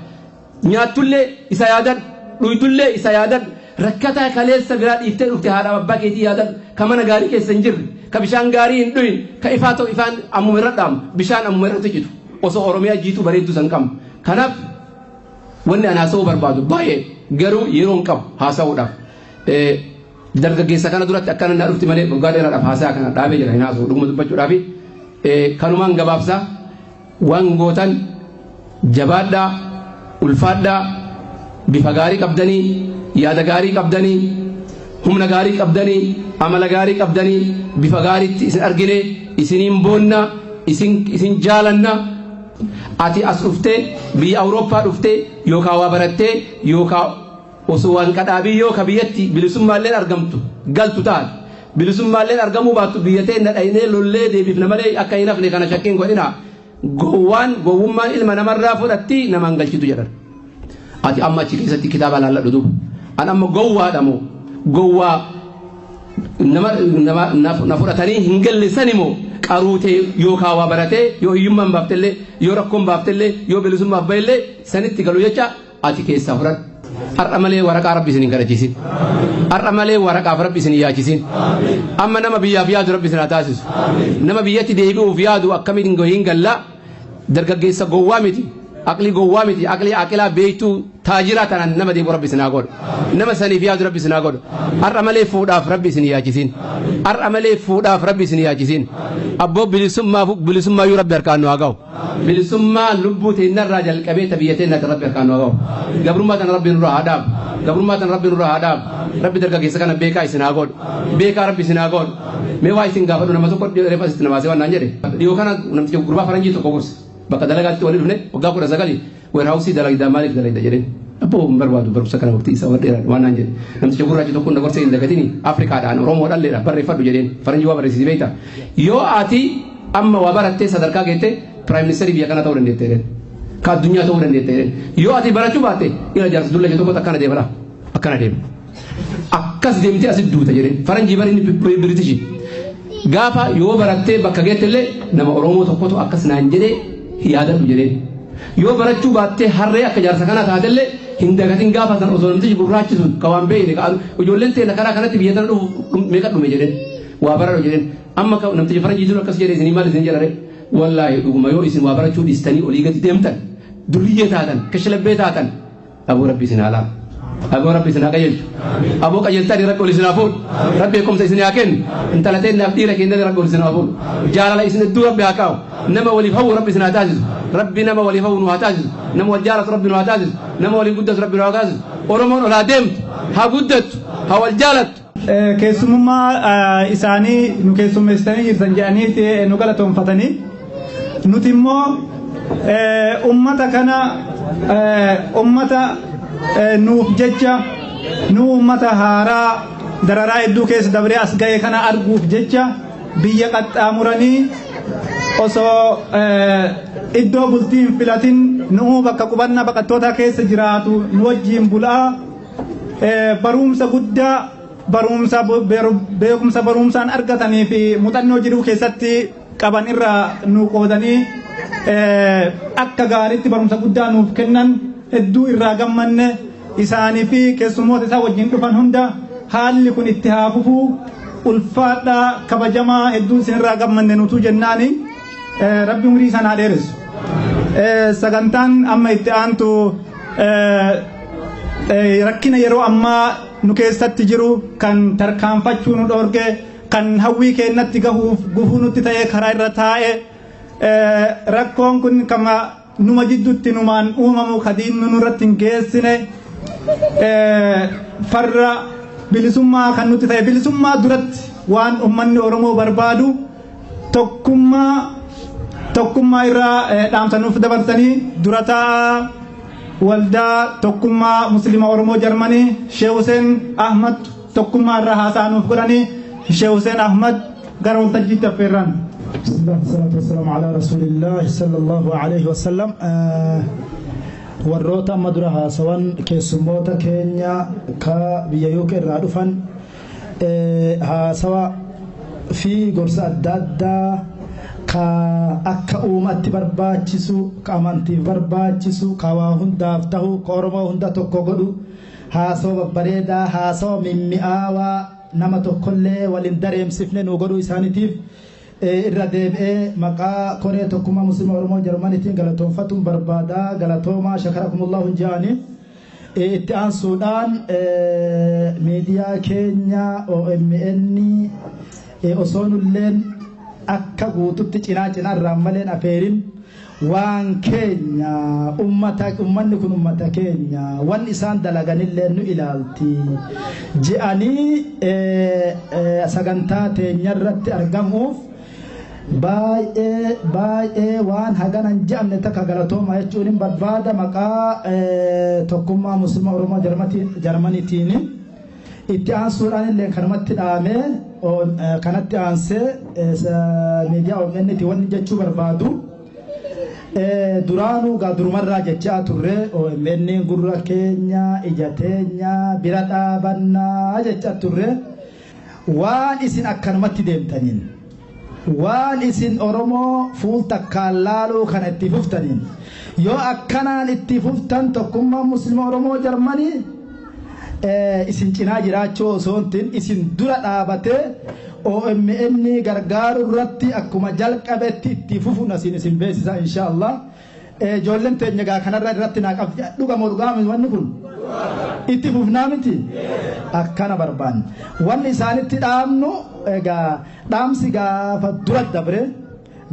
Nyaatullee isa yaadan, dhuytullee isa yaadan, rakkataa kaleessa biraa dhiiftee dhufte haadha abbaa keetii yaadan, ka mana gaarii keessa hin jirre, ka bishaan gaarii hin dhuyin, ka ifaa ta'u ifaan ammuma irra dhaamu, bishaan ammuma irratti citu. Osoo Oromiyaa jiituu bareedduu san qabu. Kanaaf wanni ani haasa'uu barbaadu baay'ee garuu yeroo hin qabu haasa'uudhaaf. Dargaggeessa kana duratti akkana na dhufti malee dhugaa dheeraadhaaf haasaa kana dhaabee jira hin haasa'u dhuguma dubbachuudhaaf kanumaan gabaabsaa waan gootan jabaadhaa ulfaadhaa bifa gaarii qabdanii yaada gaarii qabdanii humna gaarii qabdanii amala gaarii qabdanii bifa gaariitti isin argine isiniin boonna isin jaalanna ati as dhuftee biyya Awurooppaa dhuftee yookaan waa barattee yookaan osoo waan qadhaabii yoo ka biyyatti bilisummaalleen argamtu galtu taate bilisummaalleen argamuu baattu biyyatee na dhaynee lollee deebifna malee akka hin hafne kana shakkiin godhina gowwummaan ilma namarraa fudhatti namaan galchitu jedhan. Ati amma achi keessatti kitaaba laalladhu duuba an amma gowwaadha moo gowwaa na fudhatanii hin galleessan immoo qaruutee yookaan waa baratee yoo hiyyummaan baaftellee yoo rakkoon baaftellee yoo bilisummaaf bahillee sanitti galu jecha ati keessaa fudhadhu. Har'a malee waraqaa Rabbi isin hin kadhachiisin. Har'a malee waraqaaf Rabbi isin hin yaachisin. Amma nama biyyaaf yaadu Rabbi isin haa taasisu. Nama biyyatti deebi'uuf yaadu akkamiin hin gallaa dargaggeessa gowwaa miti. Aqli gowwaa miti. Aqli aqilaa beektuu taajiraa tanaan nama deebi'u Rabbi isin haa godhu. Nama saniif yaadu Rabbi isin haa godhu. Har'a malee fuudhaaf Rabbi isin hin yaachisin. Har'a malee fuudhaaf Rabbi isin hin yaachisin. Abboo bilisummaa yoo Rabbi harkaan nu haa ga'u. Bilisummaa lubbuu teennarraa jalqabee tabiyyee teennatti Rabbi harkaan nu haa ga'u. Gabrummaa tan Rabbi nurraa haa dhaabu. Gabrummaa tan Rabbi nurraa haa dhaabu. Rabbi dargaggeessa kana beekaa isin haa godhu. Beekaa Rabbi isin haa godhu. Mee waa isin gaafadhu nama tokko reefa asitti namaasee waan naan jedhe. Dhiyoo kana namticha gurbaa faranjii tokko gorse. Bakka dalagaatti walii dhufne waggaa 19 weerhaawusii dalagdaa maaliif dalagda jedheen. Abboo hin barbaadu barumsa kana waqtii isaa wadheeraa waan naan jedhe. Namticha gurraachi tokko na gorsee hin dagatini Afrikaadhaan Oromoo dhalleedha barreeffadhu jedheen. Faranjii waa barreessisi beekta. Yoo ati amma waa barattee sadarkaa geettee Prime Minister biyya kana ta'uu dandeetteedha. Ka addunyaa ta'uu dandeetteedha. Yoo ati barachuu baatte ila jaarsa dulla tokko akkana deemala. Akkana deema. Akkas deemtee asitti duuta jedheen. Faranjii bari inni British. Gaafa yoo barattee bakka geettellee nama Oromoo tokkotu akkas naan jedhee yaadatu jedheen. Yoo barachuu baattee harree akka jaarsa kana taatellee hin dagatin gaafa san osoo namtichi gurraachi sun ka waan beekne ka ijoolleen teenya karaa kanatti biyya tana dhufu meeqa dhume jedheen. Waa baradhu jedheen. Amma namtichi faranjii sun akkas jedhee isinii maal isin jedhare. Wallahi dhuguma yoo isin waa barachuu dhiistanii olii gadi deemtan duriyyee taatan kashlabbee taatan aboo Rabbi isin haa laafu. Aboo Rabbi isin haa qajeelchu. Aboo qajeeltanii Rabbi ol isin haa fuudhu. Rabbi eekumsa isin haa kennu. Intala teennaaf dhiira keenyatti Rabbi ol isin haa fuudhu. Jaalala isin hedduu Rabbi haa kaa'u. Nama waliif hawwu Rabbi isin haa taasisu. Rabbi nama waliif hawwu nu haa taasisu. Nama wal jaalatu Rabbi nu haa taasisu. Nama waliin guddatu Rabbi nu haa taasisu. Oromoon ol haa deemtu. Haa guddattu. Haa wal jaalattu. Keessummaa isaanii nu keessummeessanii jirtan jedhanii nu galatoonfatanii nuti immoo ummata kana ummata nuuf jecha nu ummata haaraa dararaa hedduu keessa dabree as ga'e kana arguuf jecha biyya qaxxaamuranii osoo iddoo bultiin filatin nu bakka qubannaa baqattoota keessa jiraatu nu wajjin bulaa barumsa guddaa beekumsa barumsaan argatanii fi muuxannoo jiruu keessatti qaban irraa nu qoodanii akka gaariitti barumsa guddaa nuuf kennan hedduu irraa gammanne isaanii fi keessummoota isaa wajjin dhufan hunda haalli kun itti haa fufu ulfaadhaa kabajamaa hedduu isinirraa gammanne nutu jennaani rabbi umurii sanaa dheeressu. Sagantaan amma itti aantu rakkina yeroo ammaa nu keessatti jiru kan tarkaanfachuu nu dhoorge kan hawwii keenyatti gufuu nutti ta'ee karaa irra taa'e rakkoon kun kama numa jidduutti numaan uumamu kadiin nurratti hin geessine farra bilisummaa kan nutti ta'e bilisummaa duratti waan ummanni Oromoo barbaadu tokkummaa irraa dhaamsa nuuf dabarsanii durataa waldaa tokkummaa muslima Oromoo Jarmanii Sheekh Hussein Ahmad tokkummaa irraa haasaa nuuf godhanii Sheekh Hussein Ahmad gara waltajjiitti affeerran. Bismillah wassalatu wassalamu ala rasulillah sallallahu alaihi wasallam. Warroota amma dura haasawan keessummoota keenya ka biyya UK irraa dhufan haasawa fi gorsa adda addaa ka akka uumatti barbaachisu ka amantiif barbaachisu ka waa hundaaf ta'u ka Oromoo hunda tokko godhu haasawa babbareedaa haasawa mimmi'aawaa nama tokkollee waliin dareemsifne nu godhu isaaniitiif irra deebi'ee maqaa koree tokkummaa muslima Oromoo Jarmaniitiin galatoonfatuun barbaadaa galatoomaa shakarakumullahu jaani itti aansuudhaan miidiyaa keenya OMN osoo nulleen akka guututti cinaa irraan maleen afeerin waan keenya ummanni kun ummata keenya waan isaan dalaganillee nu ilaalti je'anii sagantaa teenya irratti argamuuf baay'ee waan haganan je'amne takka galatooma jechuun hin barbaada maqaa tokkummaa muslima Oromoo Jarmaniitiin itti aansuudhaan illee kanumatti dhaamee kanatti aansee miidiyaa OMN wanni jechuu barbaadu duraanuu durumarraa jechaa turre OMN gurra keenya ija teenya bira dhaabannaa jechaa turre waan isin akkanumatti deemtaniin waan isin Oromoo fuultakkaan laaluu kana itti fuftaniin yoo akkanaan itti fuftan tokkummaa muslima Oromoo Jarmanii isin cinaa jiraachuu osoontiin isin dura dhaabatee OMN gargaaru irratti akkuma jalqabetti itti fufuun isin beeksisa inshallah ijoolleen teenya gaa kanarra irratti naa qabdi dhugamoo dhugaami wanni kun itti fufnaa miti akkana barbaanne wanni isaanitti dhaamnu egaa dhaamsi gaafa dura dabre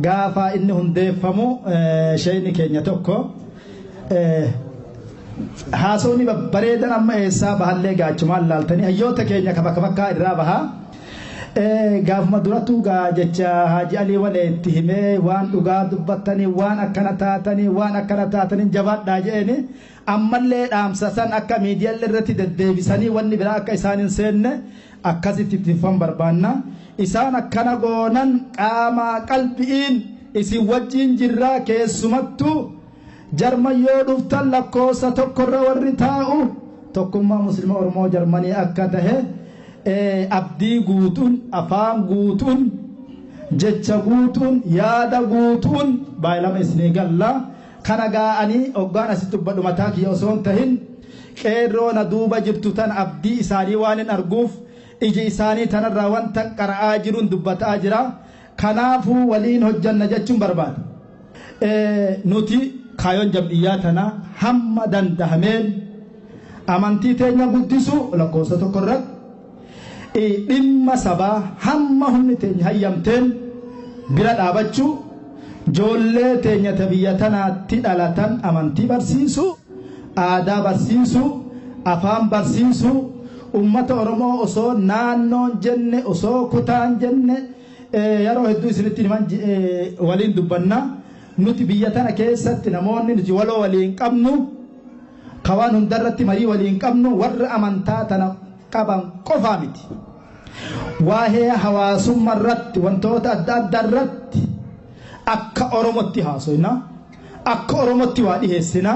gaafa inni hundeeffamu sheeyni keenya tokko haasawni babbareedan amma eessaa bahallee gaachumaan laaltanii hayyoota keenya bakka irraa bahaa gaafuma duratu jecha Haaji Alii waleetti himee waan dhugaa dubbattanii waan akkana taatanii jabaadhaa je'eni ammallee dhaamsa san akka miidiyaa irratti deddeebisanii wanni biraa akka isaan hin seenne akkasitti ittiin barbaanna isaan akkana goonan qaama qalbiin isin wajjin jirraa keessumattu Jarman yoo dhuftan lakkoofsa tokkorra warri taa'u tokkummaa muslima Oromoo Jarmanii akka tahe abdii guutuun afaan guutuun jecha guutuun yaada guutuun baay'ilama isinii galla kana gaa'anii hoggaan asitti dubbadhu mataa kiyya osoo hin tahin qeerroo na duuba jirtu tan abdii isaanii waan hin arguuf iji isaanii tanarraa wanta qara'aa jiruun dubbataa jira kanaafuu waliin hojjanna jechuun barbaada nuti kaayoon jam'iyyaa tana hamma dandahameen amantii teenya guddisu lakkoofsa tokkorratti dhimma sabaa hamma humni teenya hayyamteen bira dhaabachuu ijoollee teenya biyya tanaatti dhalatan amantii barsiisu aadaa barsiisu afaan barsiisu ummata Oromoo osoo naannoon jenne osoo kutaan jenne yeroo hedduu isinitti waliin dubbanna nuti biyya tana keessatti namoonni nuti waloo waliin qabnu kawaan hundarratti marii waliin qabnu warra amantaa tana qaban qofaa miti waa'ee hawaasummaa irratti wantoota adda addaa irratti akka Oromootti haasofna akka Oromootti waa dhiheessina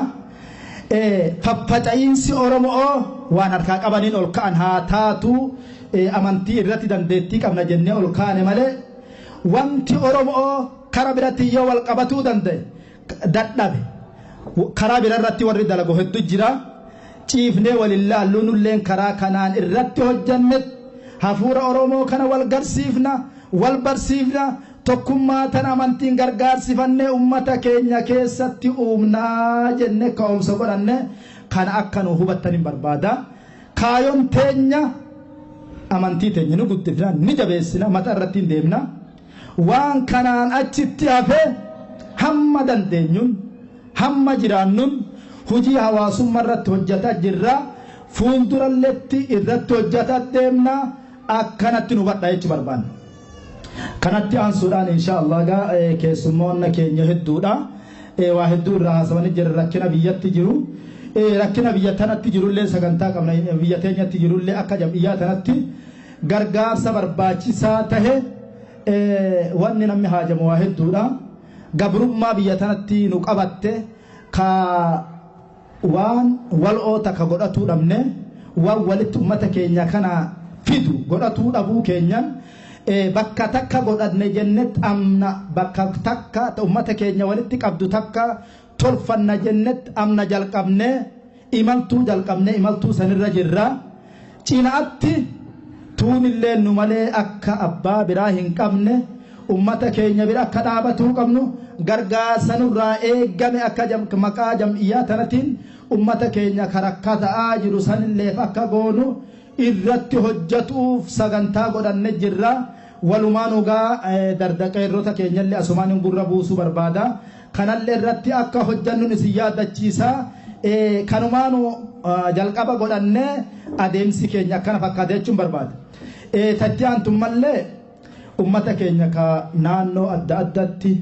faffaca'iinsi Oromoo waan harkaa qabaniin ol ka'an haa taatu amantii irratti dandeettii qabna jennee ol kaane malee wanti Oromoo karaa biratti yoo wal qabatuu danda'e dadhabe karaa birarratti warri dalagu hedduu jira ciifnee walin laallu nulleen karaa kanaan irratti hojjannet hafuura Oromoo kana wal garsiifna wal barsiifna tokkummaa tan amantiin gargaarsifannee ummata keenya keessatti uumnaa jenne ka'umsa godhanne kana akka nu hubattaniin barbaada kaayoon teenya amantii teenya nu guddifna ni jabeessina mata irratti deemna waan kanaan achitti hafe hamma dandeenyuun hamma jiraannuun hojii hawaasummaa irratti hojjetaa jirra fuulduralletti irratti hojjetaa deemna akkanatti nu hubadhaa jechuu barbaanna. kanatti aansuudhaan inshallah keessummoonni keenya hedduudha waa hedduu irraa haasawanii jira rakkina biyyatti jiru rakkina biyya tanatti jirullee sagantaa qabna biyya teenyatti jirullee akka jam'iyyaa tanatti gargaarsa barbaachisaa tahe wanni namni haajamu waa hedduudha gabrummaa biyya tanatti nu qabatte ka waan wal'oo takka godhatuu dhabne waan walitti ummata keenya kana fidu godhatuu dhabuu keenyan bakka takka godhanne jennet amna bakka takka ummata keenya walitti qabdu takka tolfanna jennet amna jalqabne imaltuu sanirra jirra cinaatti tuunillee nu malee akka abbaa biraa hin qabne ummata keenya bira akka dhaabatuu qabnu gargaarsa nurraa eegame akka maqaa jam'iyyaa tanatiin ummata keenya karakka ta'aa jiru sanilleef akka goonu irratti hojjetuuf sagantaa godhanne jirra walumaan ugaa dardaqeerrota keenyallee asumaan gurra buusuu barbaada kanallee irratti akka hojjannuun isin yaadachiisa kanumaan jalqaba godhanne adeemsi keenya akkana fakkaata jechuun barbaada tatti aantummallee ummata keenya ka naannoo adda addatti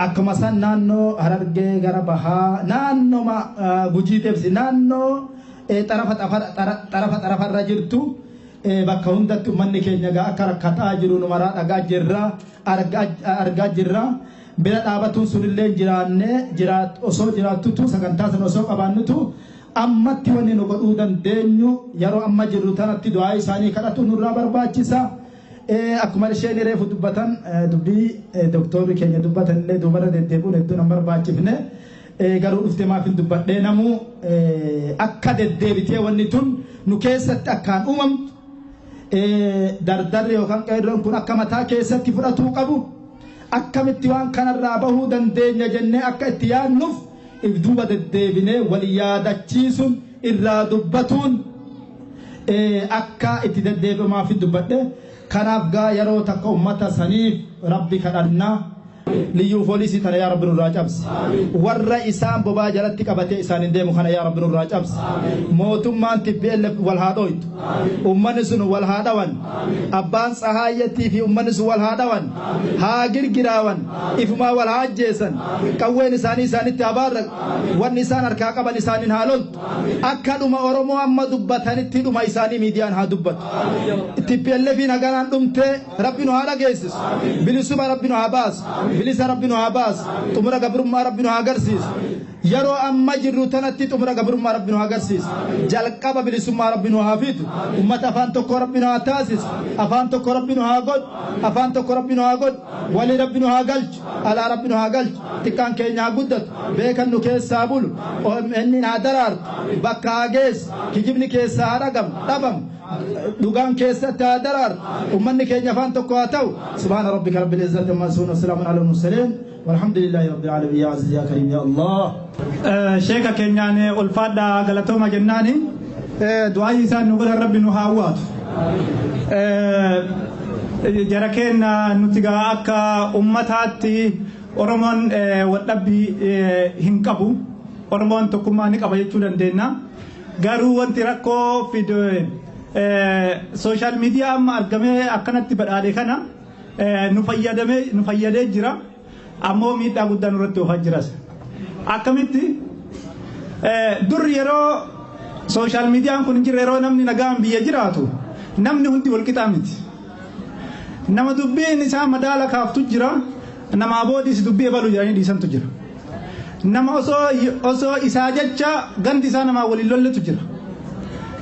akkuma san naannoo Harargee gara bahaa naannoo Gujii Deebsi naannoo xarafarra jirtu bakka hundatti ummanni keenya akka rakkataa jiru numaraa dhagaa jirra argaa jirra bira dhaabatuun sunillee osoo jiraattutu sagantaa san osoo qabaannutu ammatti wanni nu godhuu dandeenyu yeroo amma jirru tanatti du'aa isaanii kadhatu nurraa barbaachisa akkuma isheen reefu dubbatan dubbii doktorri keenya dubbatan illee dubara deddeebuun hedduu nama barbaachifne garuu dhufte maaf hin dubbadhee namuu akka deddeebitee wanni tun nu keessatti akkaan uumamtu dardarri yookaan qeerroon kun akka mataa keessatti fudhatuu qabu akkamitti waan kanarraa bahuu dandeenya jennee akka itti yaadnuuf ibduuba deddeebinee wal yaadachiisuun irraa dubbatuun akka itti deddeebimaaf hin dubbadhe kanaaf gaa yeroo takka ummata saniif rabbi kadhannaa liyyuu poolisii tana yaa rabbi nurraa cabsi warra isaan bobaa jalatti qabatee isaan hin deemu kana yaa rabbi nurraa cabsi mootummaan TPLF wal haa dhoytu ummanni sun wal haa dhawan abbaan Tsahaayyatii fi ummanni sun wal haa dhawan haa girgiraawan ifumaa wal haa ajjeesan qawween isaanii isaanitti haa baarraqu wanni isaan harkaa qaban isaaniin haa loltu akka dhuma Oromoo amma dubbatanitti dhuma isaanii miidiyaan haa dubbatu TPLF naganaan dhumtee rabbi nu haa dhageessisu bilisuma rabbi nu haa baasu bilisa rabbi nu haa baasu xumura gabrummaa rabbi nu haa agarsiisu yeroo amma jirru tanatti xumura gabrummaa rabbi nu haa agarsiisu jalqaba bilisummaa rabbi nu haa fitu ummata afaan tokko rabbi nu haa taasisu afaan tokko rabbi nu haa godhu afaan tokko rabbi nu haa godhu walii rabbi nu haa galchu alaa rabbi nu haa galchu xiqqaan keenya haa guddatu beekan nu keessaa bulu inni haa daraartu bakka haa geessu kijibni keessaa haa dhabamu دوغان كيسة تادرار ومن كي جفان تقواتو سبحان ربك رب العزة عما يصفون وسلام على المرسلين والحمد لله رب العالمين يا عزيز يا كريم يا الله شيخا كينياني الفادا غلطوما جناني دعاء إنسان نقول رب نهاوات جركين نتيجة أكا أمتاتي أرمان ودبي هنكبو أرمان تكماني كبايتشو دندنا غارو وانتراكو فيديو social media amma argame akkanatti badhaadhe kana nu fayyadee jira ammoo miidhaa guddaan irratti oofaa jiras akkamitti dur yeroo social media kun hin jirre yeroo namni nagaan biyya jiraatu namni hundi wal qixaa miti nama dubbiin isaa madaala kaaftu jira nama aboodiis dubbii ebalu jiranii dhiisantu jira nama osoo isaa jecha gandi isaa namaa waliin lolletu jira.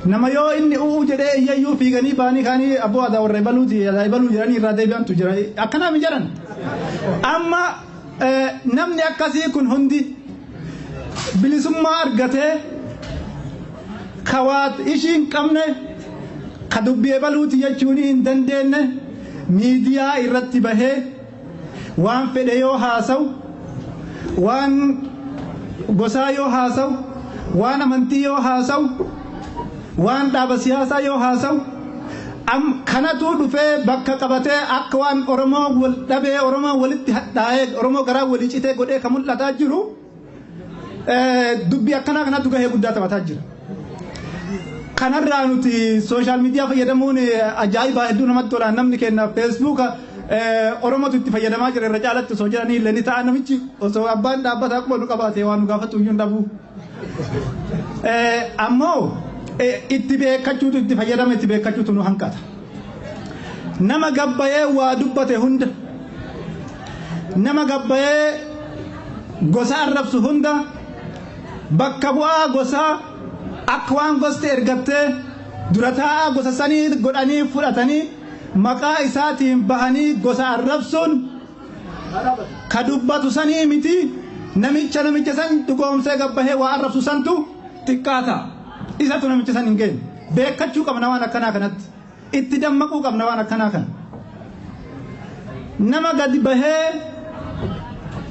Nama yoo inni uu jedhee iyyayyuu fiiganii baanii kaanii abboo aadaa warra ibaluuti ibaluu jiranii irraa deebi'antu jira. Akkanaa mi jedhan. Amma namni akkasii kun hundi bilisummaa argatee kawaat ishiin qabne ka dubbii ibaluuti jechuun hin dandeenye miidiyaa irratti bahee waan fedhe yoo haasawu waan gosaa yoo haasawu waan amantii yoo haasawu waan dhaaba siyaasaa yoo haasawu kanatu dhufee bakka qabatee akka waan Oromoo wal dhabee Oromoo walitti hadhaa'ee Oromoo garaa walii citee godhee kan mul'ataa jiru dubbii akkanaa kanatu gahee guddaa taphataa jira. Kanarraa nuti sooshaal miidiyaa fayyadamuun ajaa'ibaa hedduu namatti tola. Namni kenna feesbuuka Oromootu itti fayyadamaa jira irra caalatti osoo jedhanii illee ni ta'a namichi osoo abbaan dhaabbataa quba nu qabaate waan nu gaafatu iyyuu hin dhabu. Ammoo itti beekachuutu itti fayyadama itti beekachuutu nu hanqata. Nama gabbayee waa dubbate hunda nama gabbayee gosa arrabsu hunda bakka bu'aa gosaa akka waan gosti ergattee dura taa'aa gosa sanii godhanii fudhatanii maqaa isaatiin bahanii gosa arrabsuun ka dubbatu sanii miti namicha san dhugoomsee gabbahee waa arrabsu santu xiqqaata. Isatu namicha san hin geenye beekachuu qabna waan akkanaa kanatti itti dammaquu qabna waan akkanaa kana. Nama gadi bahee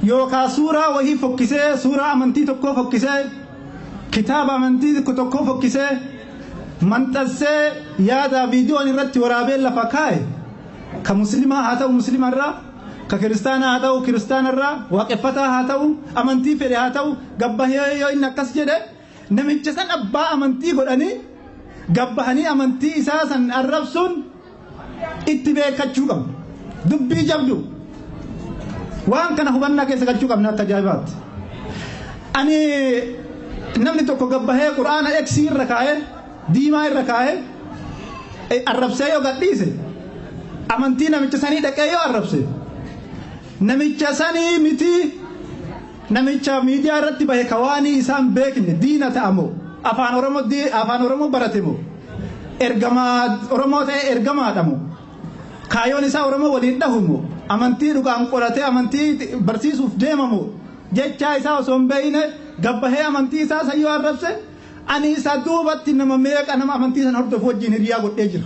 yookaan suuraa wahii fokkisee suuraa amantii tokkoo fokkisee kitaaba amantii tokkoo fokkisee manxassee yaada viidiyoon irratti waraabee lafa kaa'e ka muslimaa haa ta'u muslimarraa ka kiristaanaa haa ta'u kiristaanarraa waaqeffataa haa ta'u amantii fedhe haa ta'u gabbahee yoo inni akkas jedhe namicha san abbaa amantii godhanii gabbahanii amantii isaa san arrabsuun itti beekachuu qabna. Dubbii jabdu waan kana hubannaa keessa galchuu qabna akka ajaa'ibaatti. Ani namni tokko gabbahee quraana eeksii irra kaa'ee diimaa irra kaa'ee arrabsee yoo gadhiise amantii namicha sanii dhaqee yoo arrabse namicha sanii miti namicha miidiyaa irratti bahe kawaanii isaan beekne diina ta'amoo afaan Oromoo barate moo ergamaa Oromoo ta'e ergamaadha moo kaayoon isaa Oromoo waliin dhahu moo amantii dhugaan qoratee amantii barsiisuuf deema moo jechaa isaa osoo hin beekne gabbahee amantii isaa sayyoo arrabse ani isa duubatti nama meeqa nama amantii san hordofu wajjin hiriyaa godhee jira.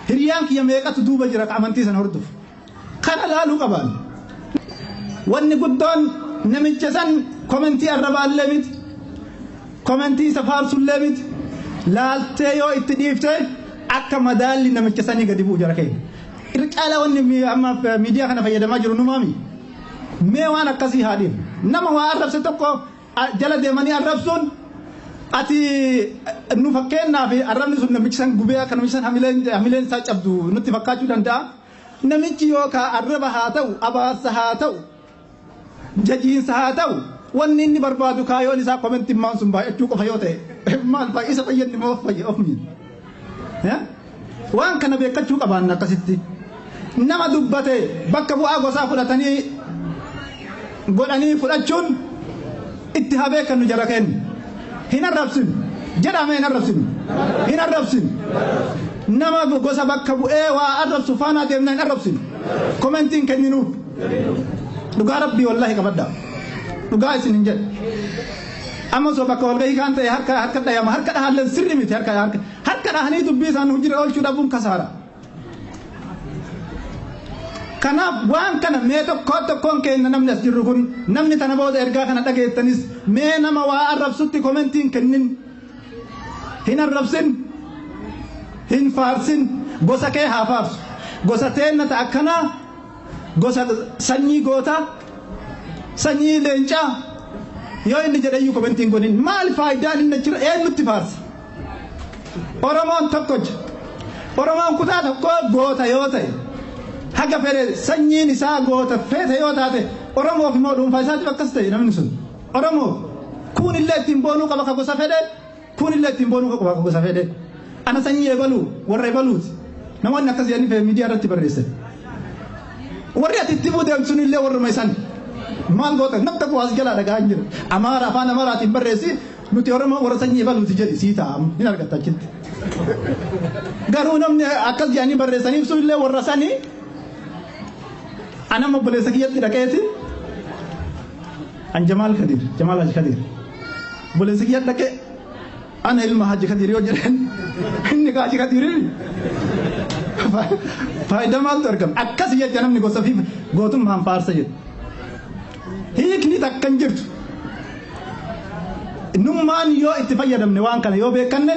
Hiriyaan kiyya meeqatu duuba jira ka amantii san hordofu. Kana laaluu qaban. Wanni guddoon namicha san komentii arrabaallee miti komentii isa faarsullee miti laaltee yoo itti dhiiftee akka madaalli namicha sanii gadi bu'u jara keenya. Ircaala wanni amma miidiyaa kana fayyadamaa jiru numaami. Mee waan akkasii haa dhiifnu. Nama waa arrabse tokko jala deemanii arrabsuun ati nu fakkeenyaaf arrabni sun namichi san gubee akka namichi san hamileen isaa cabdu nutti fakkaachuu danda'a. Namichi yookaan arraba haa ta'u abaarsa haa ta'u jajiinsa haa ta'u wanni inni barbaadu kaayoon isaa komentiin maan sun baay'achuu qofa yoo ta'e maal isa fayyadni moo of miidha. Waan kana beekachuu qaban akkasitti nama dubbate bakka bu'aa gosaa fudhatanii godhanii fudhachuun itti haa beekannu jara kennu. Hin arrabsin jedhame hin arrabsin nama gosa bakka bu'ee waa arrabsu faanaa deemna hin arrabsin komentiin kenninuuf dhugaa rabbii wallahi qabadda dhugaa isin hin jedhe amma osoo bakka walgahii kaan ta'e harka dhayama harka dhahalleen sirri miti harka dhahanii dubbii isaan hojii oolchuu dhabuun kasaara. Kanaaf waan kana mee tokkoon keenya namni as jirru kun namni tana booda ergaa kana dhageettanis mee nama waa arrabsutti komentiin kennin hin arrabsin hin faarsin gosa kee haa faarsu gosa teenna ta'a akkanaa gosa sanyii gootaa sanyii leencaa yoo inni jedhayyuu komentiin godhin maal faayidaan inni jira eenyutti faarsa. Oromoon tokkocha Oromoon kutaa tokko goota yoo ta'e haga fedhe sanyiin isaa goota feete yoo taate Oromoof immoo dhuunfaa isaatiif akkas ta'e namni sun Oromoo kun illee ittiin boonuu qaba ka gosa fedhe kun illee ittiin boonuu qaba ka gosa fedhe ana sanyii eebaluu warra eebaluuti namoonni akkas jedhanii miidiyaa irratti barreessan warri ati itti buudeemtu sun illee warruma isaan maal goota nakka bu'aas jalaa dhagaa hin jiru amaara afaan amaaraatiin barreessi nuti oromoo warra sanyii baluuti jedhi sii taa'amu hin argatta achitti garuu namni akkas jedhanii barreessaniif sun illee warra sanii anama obboleessa kiyyatti dhaqeeti an Jamaal Haji Kadir obboleessa kiyyatti dhaqee ana ilma Haji Kadir yoo jedhan inni ka Haji Kadirii faayidaa maaltu argama akkas jecha namni gosa fi gootummaan faarsa jedhu hiikni takka hin jirtu nummaan yoo itti fayyadamne waan kana yoo beekanne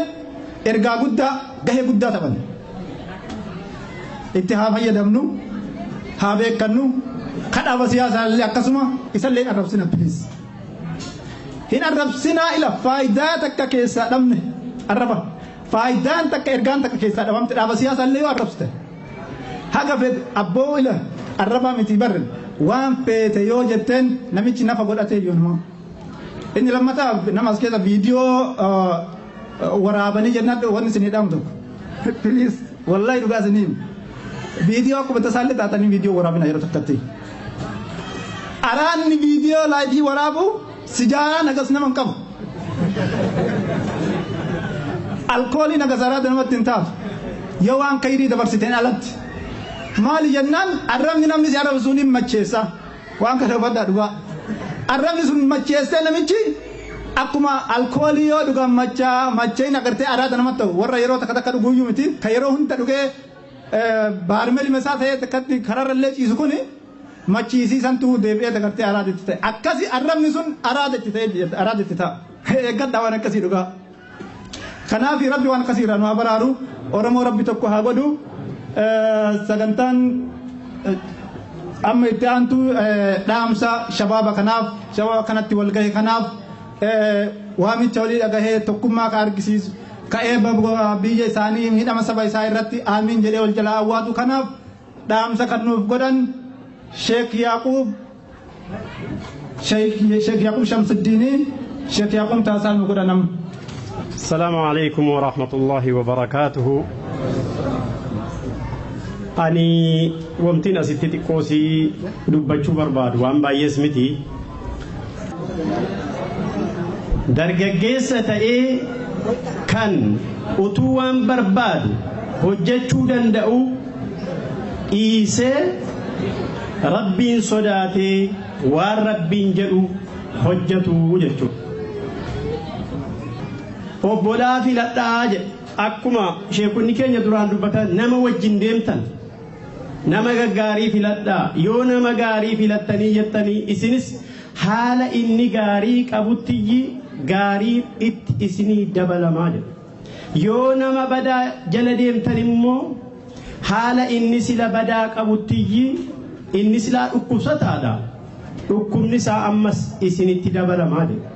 ergaa guddaa gahee guddaa taphanne itti haa fayyadamnu haa beekannu kadhaaba siyaasaa akkasuma isallee hin arrabsina please hin arrabsinaa ila faayidaa takka keessaa dhabne arraba faayidaan takka ergaan takka keessaa dhabamte dhaaba siyaasaa illee yoo arrabsite haga fedhe abboo ila arraba miti barre waan feete yoo jetteen namichi nafa godhatee yoonuma inni lammataa nama as keessa viidiyoo waraabanii jennaan wanni isin hidhamu tokko please wallahi dhugaa isiniin viidiyoo akkuma tasaallee taatanii viidiyoo waraabina yeroo takkatti araanni viidiyoo laayifii waraabu sijaaraa nagas nama hin qabu alkoolii nagasaraata namatti hin taatu yoo waan kayrii dabarsiteen alatti maali jennaan arrabni namni si arrabsuun hin macheessa waan kana hubadhaa dhugaa arrabni sun macheessee namichi akkuma alkoolii yoo dhugan macheen agartee araada namatti ta'u warra yeroo takka takka dhuguyyuu miti ka yeroo hunda dhugee baarmeli mesaa ta'ee takkatti kararrallee ciisu kuni machiisiisantu deebi'ee agartee araada itti ta'e akkasi arrabni sun araada itti ta'a eeggadhaa waan akkasii dhugaa kanaaf rabbi waan akkasii irraa nu haa baraaru oromoo rabbi tokko haa godhu sagantaan amma itti aantu dhaamsa shabaaba kanatti wal gahe kanaaf waamicha walii dhagahee tokkummaa ka argisiisu ka'ee biyya isaanii miidhama saba isaa irratti aamiin jedhee wal jalaa awwaatu kanaaf dhaamsa kan nuuf godhan Sheekh Yaaqub Shamsuddiini Sheekh Yaaqub taasaa nu godhanam. Assalaamu alaykum wa rahmatullahi wa barakaatuhu. Ani wamtiin asitti xiqqoosii dubbachuu barbaadu waan baay'ees miti. Dargaggeessa ta'ee kan utuu waan barbaadu hojjechuu danda'u dhiisee rabbiin sodaatee waan rabbiin jedhu hojjetu jechuudha. Obbolaa filadhaa jedhe akkuma sheekonni keenya duraan dubbatan nama wajjin deemtan nama gaggaarii filadhaa yoo nama gaarii filattanii jettanii isinis haala inni gaarii qabutti gaarii itti isinii dabalamaa jedhe yoo nama badaa jala deemtan immoo haala inni sila badaa qabutti inni silaa dhukkubsataadha dhukkubni isaa ammas isinitti dabalamaa jedhe